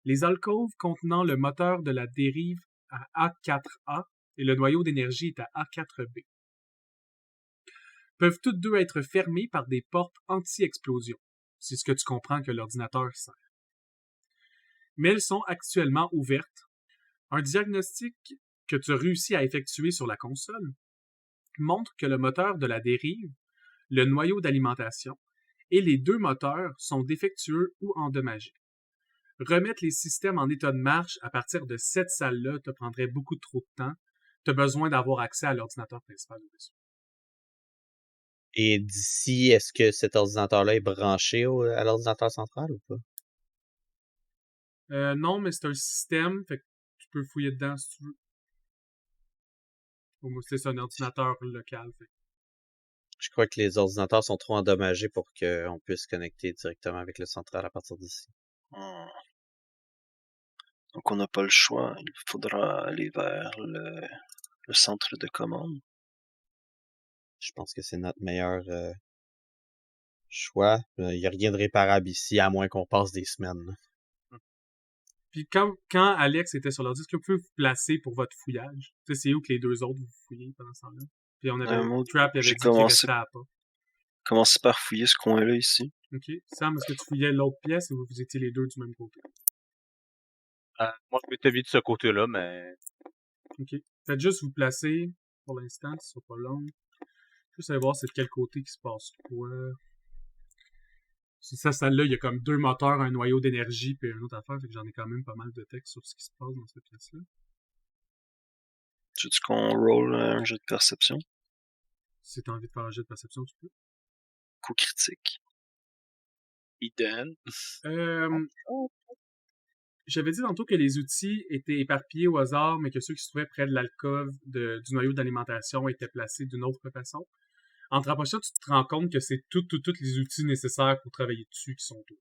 Les alcôves contenant le moteur de la dérive à A4A et le noyau d'énergie est à A4B peuvent toutes deux être fermées par des portes anti-explosion. C'est ce que tu comprends que l'ordinateur sert. Mais elles sont actuellement ouvertes. Un diagnostic que tu as réussi à effectuer sur la console montre que le moteur de la dérive, le noyau d'alimentation et les 2 moteurs sont défectueux ou endommagés. Remettre les systèmes en état de marche à partir de cette salle-là te prendrait beaucoup trop de temps. Tu as besoin d'avoir accès à l'ordinateur principal du vaisseau. Et d'ici, est-ce que cet ordinateur-là est branché à l'ordinateur central ou pas? Non, mais c'est un système, fait que tu peux fouiller dedans si tu veux. Au moins, c'est un ordinateur local. Fait. Je crois que les ordinateurs sont trop endommagés pour qu'on puisse connecter directement avec le central à partir d'ici. Donc on n'a pas le choix, il faudra aller vers le centre de commande. Je pense que c'est notre meilleur choix. Il n'y a rien de réparable ici, à moins qu'on passe des semaines. Là. Puis quand Alex était sur l'ordi, est-ce que vous pouvez vous placer pour votre fouillage? Tu sais, c'est où que les 2 autres vous fouillez pendant ce temps-là? Puis on avait Trap, il avait dit qu'il restait à pas. Commencez par fouiller ce coin-là ici. Ok. Sam, est-ce que tu fouillais l'autre pièce ou vous étiez les 2 du même côté? Moi, je m'étais vu de ce côté-là, mais... Ok. Faites juste vous placer pour l'instant, ce sera pas long. Juste aller voir c'est de quel côté qui se passe quoi. C'est ça, celle-là, il y a comme 2 moteurs, un noyau d'énergie puis une autre affaire, fait que j'en ai quand même pas mal de texte sur ce qui se passe dans cette pièce-là. Tu veux qu'on roll un jeu de perception? Si t'as envie de faire un jeu de perception, tu peux. Coup critique. Eden. J'avais dit tantôt que les outils étaient éparpillés au hasard, mais que ceux qui se trouvaient près de l'alcôve du noyau d'alimentation étaient placés d'une autre façon. En te rapprochant, tu te rends compte que c'est tous les outils nécessaires pour travailler dessus qui sont autour.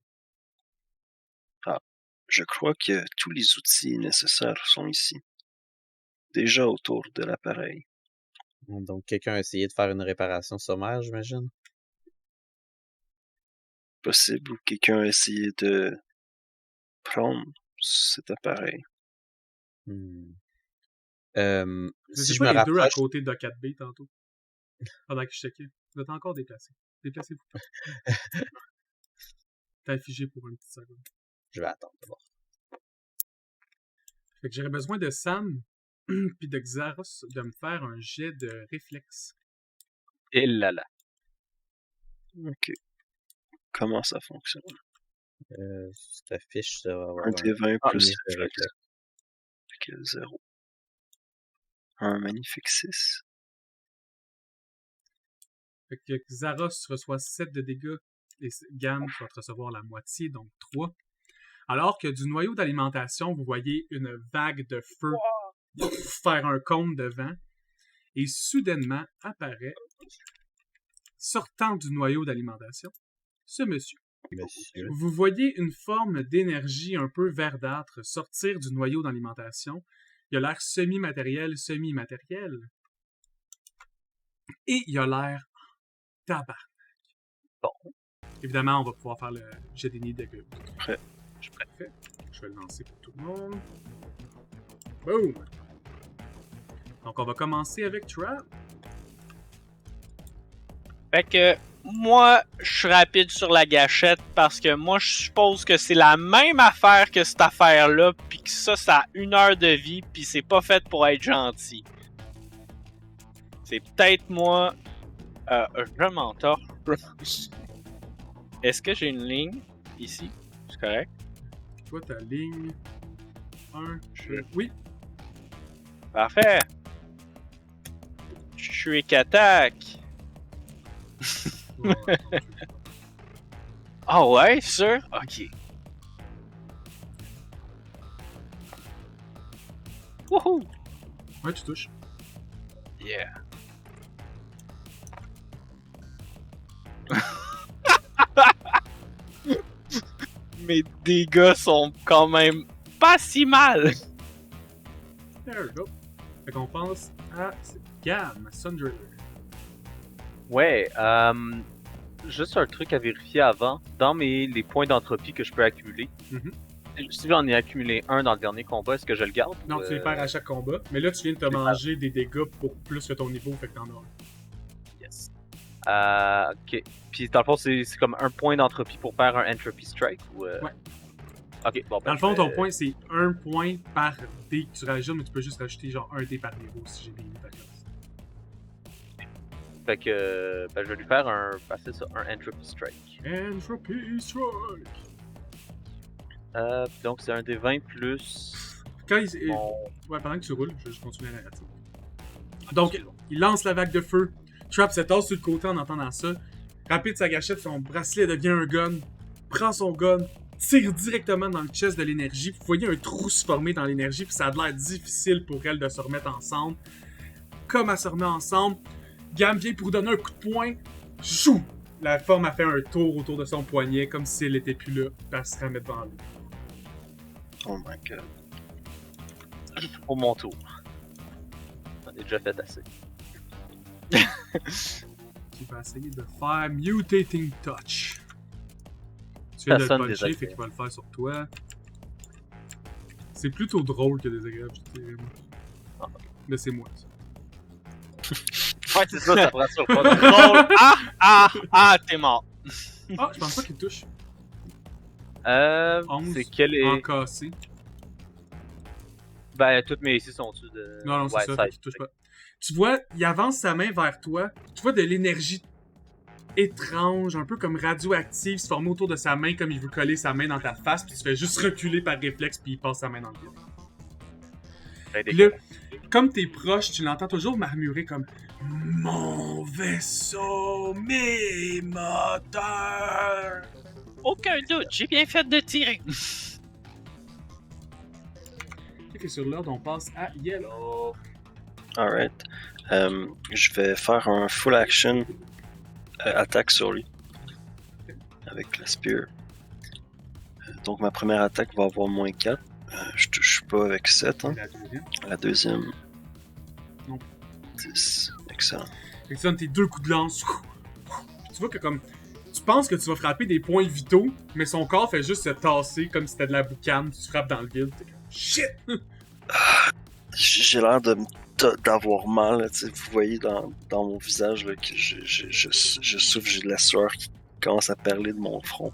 Ah, je crois que tous les outils nécessaires sont ici. Déjà autour de l'appareil. Donc, quelqu'un a essayé de faire une réparation sommaire, j'imagine? Possible, ou quelqu'un a essayé de prendre cet appareil. Si je me pas les 2 à rapproche... côté de 4B tantôt. Pendant que je checkais. Vous êtes encore déplacés. Déplacez-vous. T'as figé pour une petite seconde. Je vais attendre de voir. Fait que j'aurais besoin de Sam puis de Xaros de me faire un jet de réflexe. Et là là. Ok. Comment ça fonctionne? Cette fiche, ça va avoir un D20 plus réflexe. Ok, 0. Un magnifique 6. Fait que Xaros reçoit 7 de dégâts et Gam va recevoir la moitié, donc 3. Alors que du noyau d'alimentation, vous voyez une vague de feu faire un cône de vent et soudainement apparaît, sortant du noyau d'alimentation, ce monsieur. Vous voyez une forme d'énergie un peu verdâtre sortir du noyau d'alimentation. Il a l'air semi-matériel, semi-immatériel. Et il a l'air tabarnak. Bon. Évidemment, on va pouvoir faire le jet des nids de gueule. Prêt. Je suis prêt. Je vais le lancer pour tout le monde. Boom! Donc, on va commencer avec Trap. Fait que moi, je suis rapide sur la gâchette parce que moi, je suppose que c'est la même affaire que cette affaire-là, puis que ça a 1 heure de vie, puis c'est pas fait pour être gentil. C'est peut-être moi... je m'entorche. Est-ce que j'ai une ligne ici? C'est correct? Toi, ta ligne 1, oui. Parfait. Je suis attaque. Ah ouais, sûr? Ok. Wouhou! Ouais, tu touches. Yeah. Mes dégâts sont quand même pas si mal. There we go. Fait qu'on pense à Gam, Sundry. Ouais, juste un truc à vérifier avant. Dans les points d'entropie que je peux accumuler, si j'en ai accumulé un dans le dernier combat, est-ce que je le garde? Non, tu les perds à chaque combat. Mais là, tu viens de te manger des dégâts pour plus que ton niveau, fait que t'en as un. Yes. Ok. Puis dans le fond, c'est comme un point d'entropie pour faire un Entropy Strike ou Ouais. Ok, bon, ben, dans le fond, ton point, c'est 1 point par dé que tu rajoutes, mais tu peux juste rajouter genre 1 dé par niveau si j'ai bien mis ta classe. Fait que je vais lui faire un Entropy Strike. Entropy Strike! Donc c'est un des 20 plus. Quand il... Ouais, pendant que tu roules, je continue la narrative. Donc, il lance la vague de feu. Trap se tasse sur le côté en entendant ça. Rapide sa gâchette, son bracelet devient un gun. Prend son gun, tire directement dans le chest de l'énergie. Vous voyez un trou se former dans l'énergie, puis ça a l'air difficile pour elle de se remettre ensemble. Comme elle se remet ensemble, Gam vient pour donner un coup de poing. Chou! La forme a fait un tour autour de son poignet, comme si elle était plus là, puis elle se remet devant lui. Oh my god. Au mon tour. J'en ai déjà fait assez. Qui va essayer de faire Mutating Touch. Tu viens de le Personne puncher, désagréable. fait qu'il va le faire sur toi. C'est plutôt drôle que désagréable, je dirais. Ah. Mais c'est moi, ça. Ouais, c'est ça, ça prend sur pas drôle. T'es mort. Ah, je pense pas qu'il touche. 11 C'est quel est. encassé. Ben, toutes mes ici sont dessus de. Non, c'est ouais, ça, ça, tu touches pas. Tu vois, il avance sa main vers toi. Tu vois de l'énergie étrange, un peu comme radioactive, se former autour de sa main comme il veut coller sa main dans ta face, puis tu fais juste reculer par réflexe, puis il passe sa main dans le vide. Ben, Puis là, comme t'es proche, tu l'entends toujours murmurer comme « Mon vaisseau, mes moteurs! » Aucun doute, j'ai bien fait de tirer. Ok, sur l'ordre, on passe à Yellow. Alright. Je vais faire un full action attaque sur lui. Avec la spear. Donc ma première attaque va avoir moins 4. Je touche pas avec 7. Hein. La deuxième. La deuxième. Non. 10. Excellent. Fait que tu donnes tes deux coups de lance. Puis tu vois que comme... Tu penses que tu vas frapper des points vitaux, mais son corps fait juste se tasser comme si c'était de la boucane. Tu frappes dans le vide. T'es comme « Shit! » J'ai l'air d'avoir mal. Là, vous voyez dans mon visage là, que je souffre, j'ai de la sueur qui commence à perler de mon front.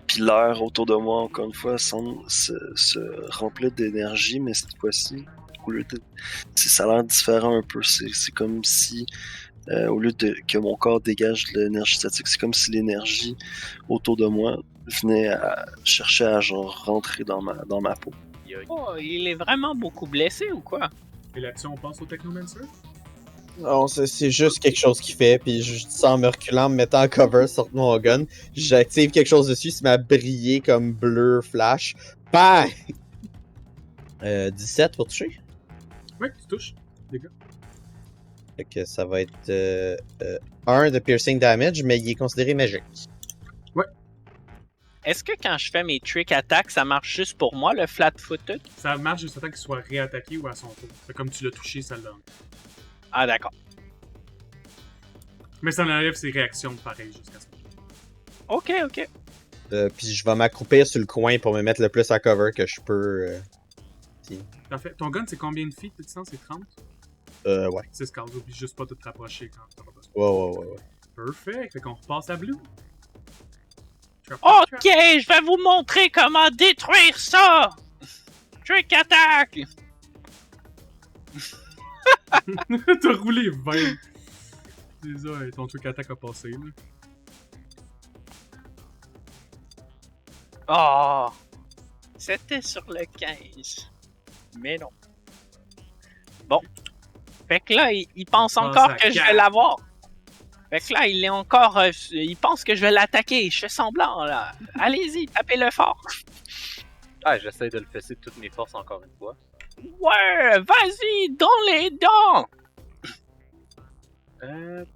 Puis l'air autour de moi, encore une fois, semble se remplir d'énergie, mais cette fois-ci, au lieu de... ça a l'air différent un peu. C'est comme si, au lieu que mon corps dégage de l'énergie statique, c'est comme si l'énergie autour de moi venait à chercher à genre rentrer dans ma peau. Oh, il est vraiment beaucoup blessé ou quoi? Et l'action, on passe au Technomancer. Non, c'est juste quelque chose qu'il fait, puis je dis ça en me reculant, me mettant en cover sur mon gun. J'active quelque chose dessus, ça m'a brillé comme bleu flash. Bang! 17 pour toucher. Ouais, tu touches. Dégâts. Fait que ça va être 1 de piercing damage, mais il est considéré magique. Est-ce que quand je fais mes trick attacks, ça marche juste pour moi, le flat-footed? Ça marche jusqu'à temps qu'il soit réattaqué ou à son tour. Fait comme tu l'as touché, ça l'a. Ah, d'accord. Mais ça enlève ses réactions pareil jusqu'à ce moment. Ok. Puis je vais m'accroupir sur le coin pour me mettre le plus à cover que je peux. Parfait. Ton gun, c'est combien de feet de distance? C'est 30? Ouais. C'est ce cas, oublie juste pas de te rapprocher quand t'as pas besoin. Ouais. Perfect. Fait qu'on repasse à Blue. Ok, je vais vous montrer comment détruire ça! Trick attack! T'as roulé 20. C'est ça, ton truc attaque a passé, là. Oh! C'était sur le 15. Mais non. Bon. Fait que là, il pense encore que je vais l'avoir. Fait que là, il est encore... il pense que je vais l'attaquer. Je fais semblant, là. Allez-y, tapez-le fort. Ah, j'essaie de le fesser de toutes mes forces encore une fois. Ouais, vas-y, dans les dents!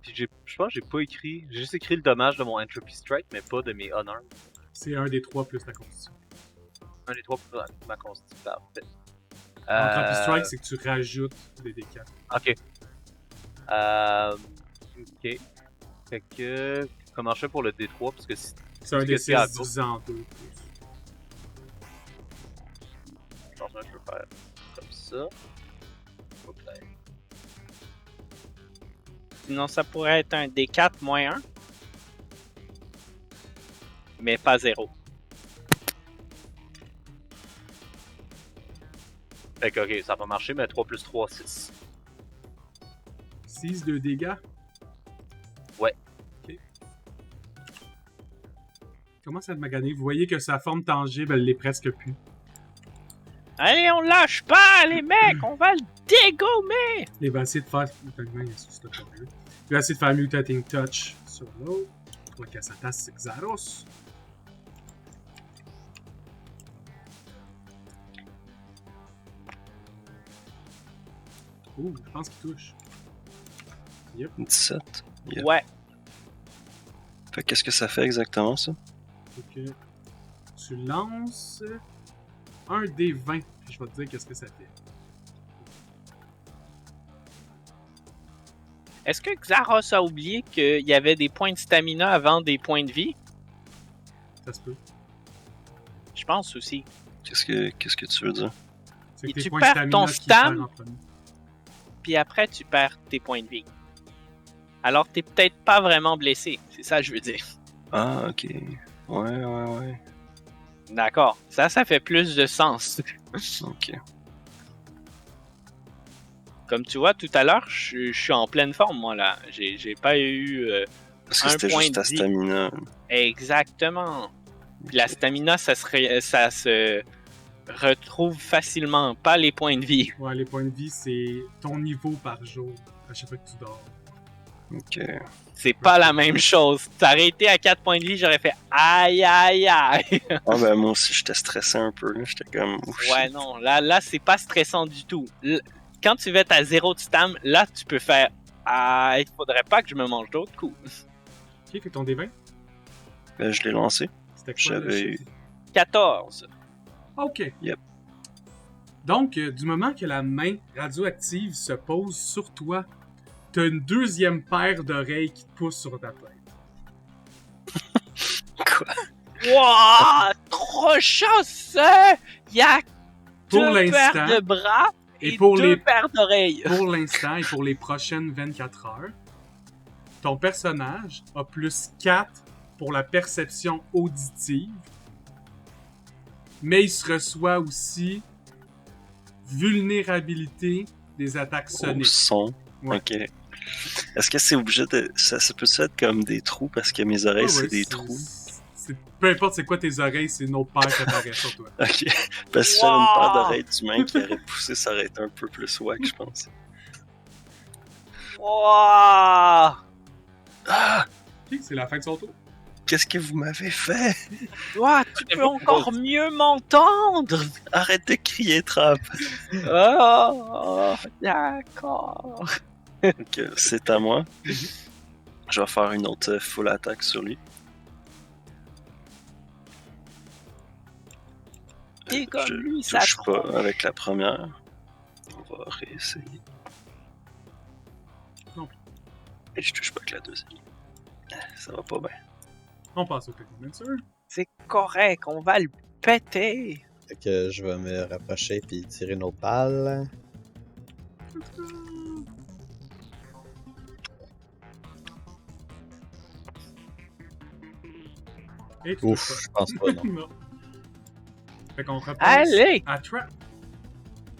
Puis je pense que j'ai pas écrit... J'ai juste écrit le dommage de mon Entropy Strike, mais pas de mes honneurs. C'est un des 3 plus la constitution. Un des 3 pour ma constitution, parfait. Entropy Strike, c'est que tu rajoutes des D4. Ok. Ok. Fait que... Comment je fais pour le D3, parce que si... C'est un des D6 divisé en 2. Je pense que je peux faire comme ça. Ok. Sinon, ça pourrait être un D4 moins 1. Mais pas 0. Fait que ok, ça va marcher, mais 3 plus 3, 6. 6 de dégâts. commence à être magané. Vous voyez que sa forme tangible, elle l'est presque plus. Allez, on lâche pas, les mecs! On va le dégommer! Il va essayer de faire... Il va essayer de faire Mutating Touch sur l'autre. Pour qu'elle s'attache Xaros. Ouh, je pense qu'il touche. 17. Yep. Ouais. Fait qu'est-ce que ça fait exactement, ça? Fait que tu lances un des 20, puis je vais te dire qu'est-ce que ça fait. Est-ce que Xaros a oublié qu'il y avait des points de stamina avant des points de vie? Ça se peut. Je pense aussi. Qu'est-ce que tu veux dire? C'est Et que tes tu points de perds stamina ton qui stam? perdent en premier. Puis après, tu perds tes points de vie. Alors, t'es peut-être pas vraiment blessé. C'est ça que je veux dire. Ah, ok. Ouais. D'accord. Ça fait plus de sens. Ok. Comme tu vois, tout à l'heure, je suis en pleine forme, moi, là. J'ai pas eu... Parce que un c'était point juste de ta vie. stamina. Exactement. Puis la stamina, ça se retrouve facilement, pas les points de vie. Ouais, les points de vie, c'est ton niveau par jour à chaque fois que tu dors. Ok. C'est pas la même chose. T'aurais été à 4 points de vie, j'aurais fait aïe aïe aïe. Ah ben moi aussi j'étais stressé un peu, là. J'étais comme ouf. Ouais, non, là c'est pas stressant du tout. Quand tu vas être à 0 de stam, là tu peux faire ah, il faudrait pas que je me mange d'autres coups. Ok, fait ton D20. Ben, je l'ai lancé. C'était quoi le J'avais chiffre? eu. 14. Ok. Yep. Donc, du moment que la main radioactive se pose sur toi, t'as une deuxième paire d'oreilles qui te pousse sur ta tête. Quoi? Wouah, trop chanceux! Il y a Pour deux l'instant, paires de bras et, et pour deux les- paires d'oreilles. Pour l'instant et pour les prochaines 24 heures, ton personnage a plus 4 pour la perception auditive, mais il se reçoit aussi vulnérabilité des attaques Au soniques. son. Ouais. Ok. Est-ce que c'est obligé de. Ça peut-tu être comme des trous parce que mes oreilles Ouais, c'est ouais, des trous? Peu importe c'est quoi tes oreilles, c'est une autre paire qui apparaît sur toi. Ok. Parce que si j'avais une Wow! paire d'oreilles d'humain qui aurait poussé, ça aurait été un peu plus wack, je pense. Wouah! Ah! Ok, c'est la fin de son tour. Qu'est-ce que vous m'avez fait? Wouah, tu peux encore mieux m'entendre! Arrête de crier, Trap! Oh, d'accord. Ok, c'est à moi. Je vais faire une autre full attaque sur lui. Et comme Je lui, ça touche trompe. pas avec la première. On va réessayer. Non. Et je touche pas avec la deuxième. Ça va pas bien. On passe au Technomancer. C'est correct, on va le péter. Fait que je vais me rapprocher puis tirer une autre balle. Et tu Ouf, touches je pense pas, non. pas. Non. Fait qu'on repasse Allez! à Trap.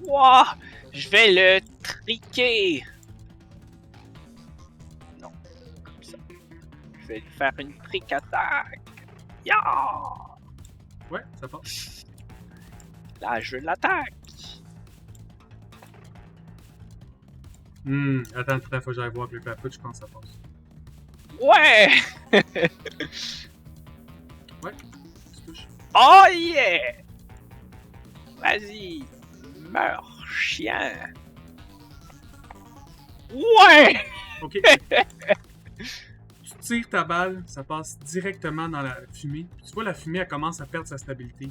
Wouah! Je vais le triquer. Non, comme ça. Je vais lui faire une trick attaque. Ya! Ouais, ça passe. Là, je l'attaque. Attends, tout à fait, j'allais voir avec la foot, je pense que ça passe. Ouais! Ouais, tu touches. Oh yeah! Vas-y, meurs, chien. Ouais! Ok. Tu tires ta balle, ça passe directement dans la fumée. Tu vois, la fumée, elle commence à perdre sa stabilité.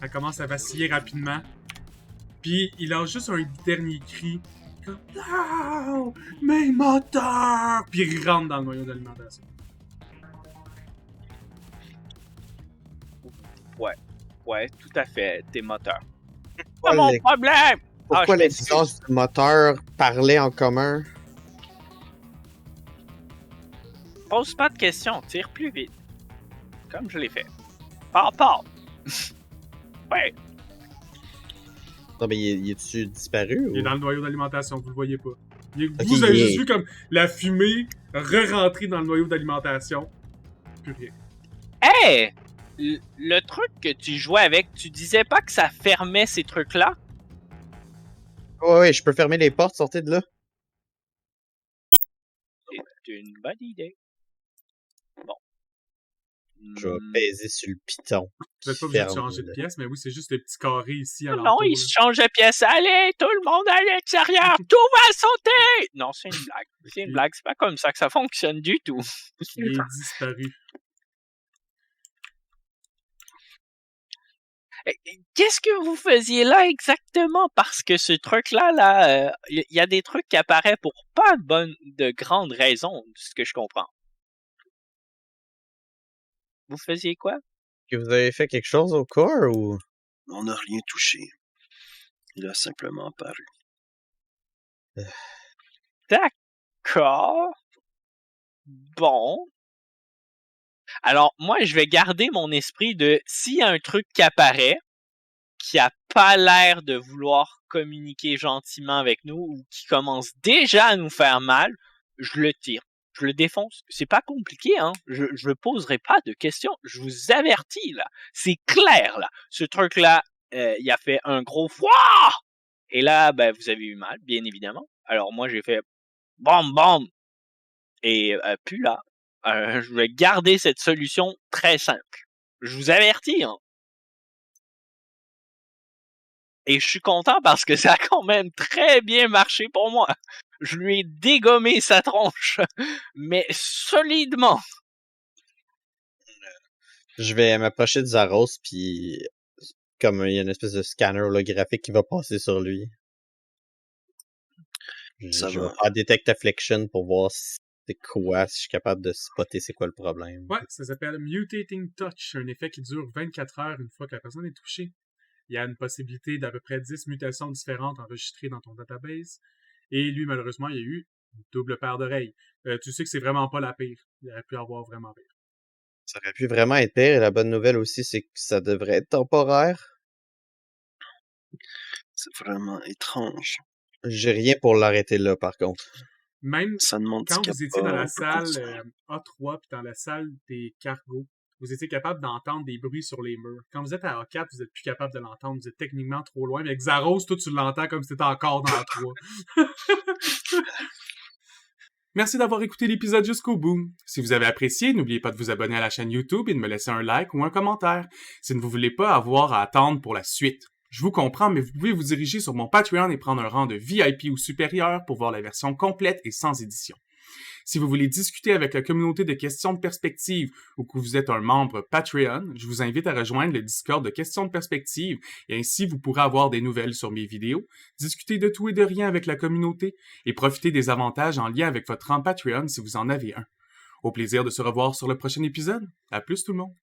Elle commence à vaciller rapidement. Puis il a juste un dernier cri. Comme non! Mes moteurs! Puis il rentre dans le noyau d'alimentation. Ouais, tout à fait, tes moteurs. Pourquoi Pas mon les- problème! Pourquoi je les m'excuse. visages du moteur parlaient en commun? Pose pas de questions, tire plus vite. Comme je l'ai fait. Papa! Ouais, Non, mais il est-tu disparu? Il est Ou... dans le noyau d'alimentation, vous le voyez pas. Ok, Vous avez il juste est- vu comme la fumée re-rentrer dans le noyau d'alimentation. Plus rien. hey! le truc que tu jouais avec, tu disais pas que ça fermait ces trucs-là? Ouais, je peux fermer les portes, sortez de là. C'est une bonne idée. Bon. Je vais peser sur le piton. Vous êtes pas obligé de changer de pièce, mais oui, c'est juste les petits carrés ici à Non, l'entour. il se change de pièce. Allez, tout le monde à l'extérieur, tout va sauter! Non, c'est une blague. C'est une blague, c'est pas comme ça que ça fonctionne du tout. Il est disparu. Qu'est-ce que vous faisiez là exactement? Parce que ce truc-là, il y a des trucs qui apparaissent pour pas de grandes raisons, de ce que je comprends. Vous faisiez quoi? Que vous avez fait quelque chose au corps ou? On n'a rien touché. Il a simplement apparu. D'accord. Bon. Alors, moi, je vais garder mon esprit de s'il y a un truc qui apparaît, qui a pas l'air de vouloir communiquer gentiment avec nous ou qui commence déjà à nous faire mal, je le tire. Je le défonce. C'est pas compliqué, hein. Je poserai pas de questions. Je vous avertis, là. C'est clair, là. Ce truc-là, il a fait un gros froid. Et là, ben, vous avez eu mal, bien évidemment. Alors, moi, j'ai fait bam, bam. Et puis là, je vais garder cette solution très simple. Je vous avertis, hein. Et je suis content parce que ça a quand même très bien marché pour moi. Je lui ai dégommé sa tronche, mais solidement. Je vais m'approcher de Zaros, puis comme il y a une espèce de scanner holographique qui va passer sur lui. Je vais faire Detect Affliction pour voir c'est quoi, si je suis capable de spotter c'est quoi le problème. Ouais, ça s'appelle Mutating Touch, un effet qui dure 24 heures une fois que la personne est touchée. Il y a une possibilité d'à peu près 10 mutations différentes enregistrées dans ton database. Et lui, malheureusement, il y a eu une double paire d'oreilles. Tu sais que c'est vraiment pas la pire. Il aurait pu avoir vraiment pire. Ça aurait pu vraiment être pire, et la bonne nouvelle aussi, c'est que ça devrait être temporaire. C'est vraiment étrange. J'ai rien pour l'arrêter là, par contre. Même ça ne quand vous étiez dans la salle A3 puis dans la salle des cargos, vous étiez capable d'entendre des bruits sur les murs. Quand vous êtes à A4, vous êtes plus capable de l'entendre. Vous êtes techniquement trop loin. Mais avec Zaros, toi, tu l'entends comme si t'étais encore dans A3. Merci d'avoir écouté l'épisode jusqu'au bout. Si vous avez apprécié, n'oubliez pas de vous abonner à la chaîne YouTube et de me laisser un like ou un commentaire si vous ne voulez pas avoir à attendre pour la suite. Je vous comprends, mais vous pouvez vous diriger sur mon Patreon et prendre un rang de VIP ou supérieur pour voir la version complète et sans édition. Si vous voulez discuter avec la communauté de questions de perspective ou que vous êtes un membre Patreon, je vous invite à rejoindre le Discord de questions de perspective et ainsi vous pourrez avoir des nouvelles sur mes vidéos, discuter de tout et de rien avec la communauté et profiter des avantages en lien avec votre rang Patreon si vous en avez un. Au plaisir de se revoir sur le prochain épisode. À plus tout le monde!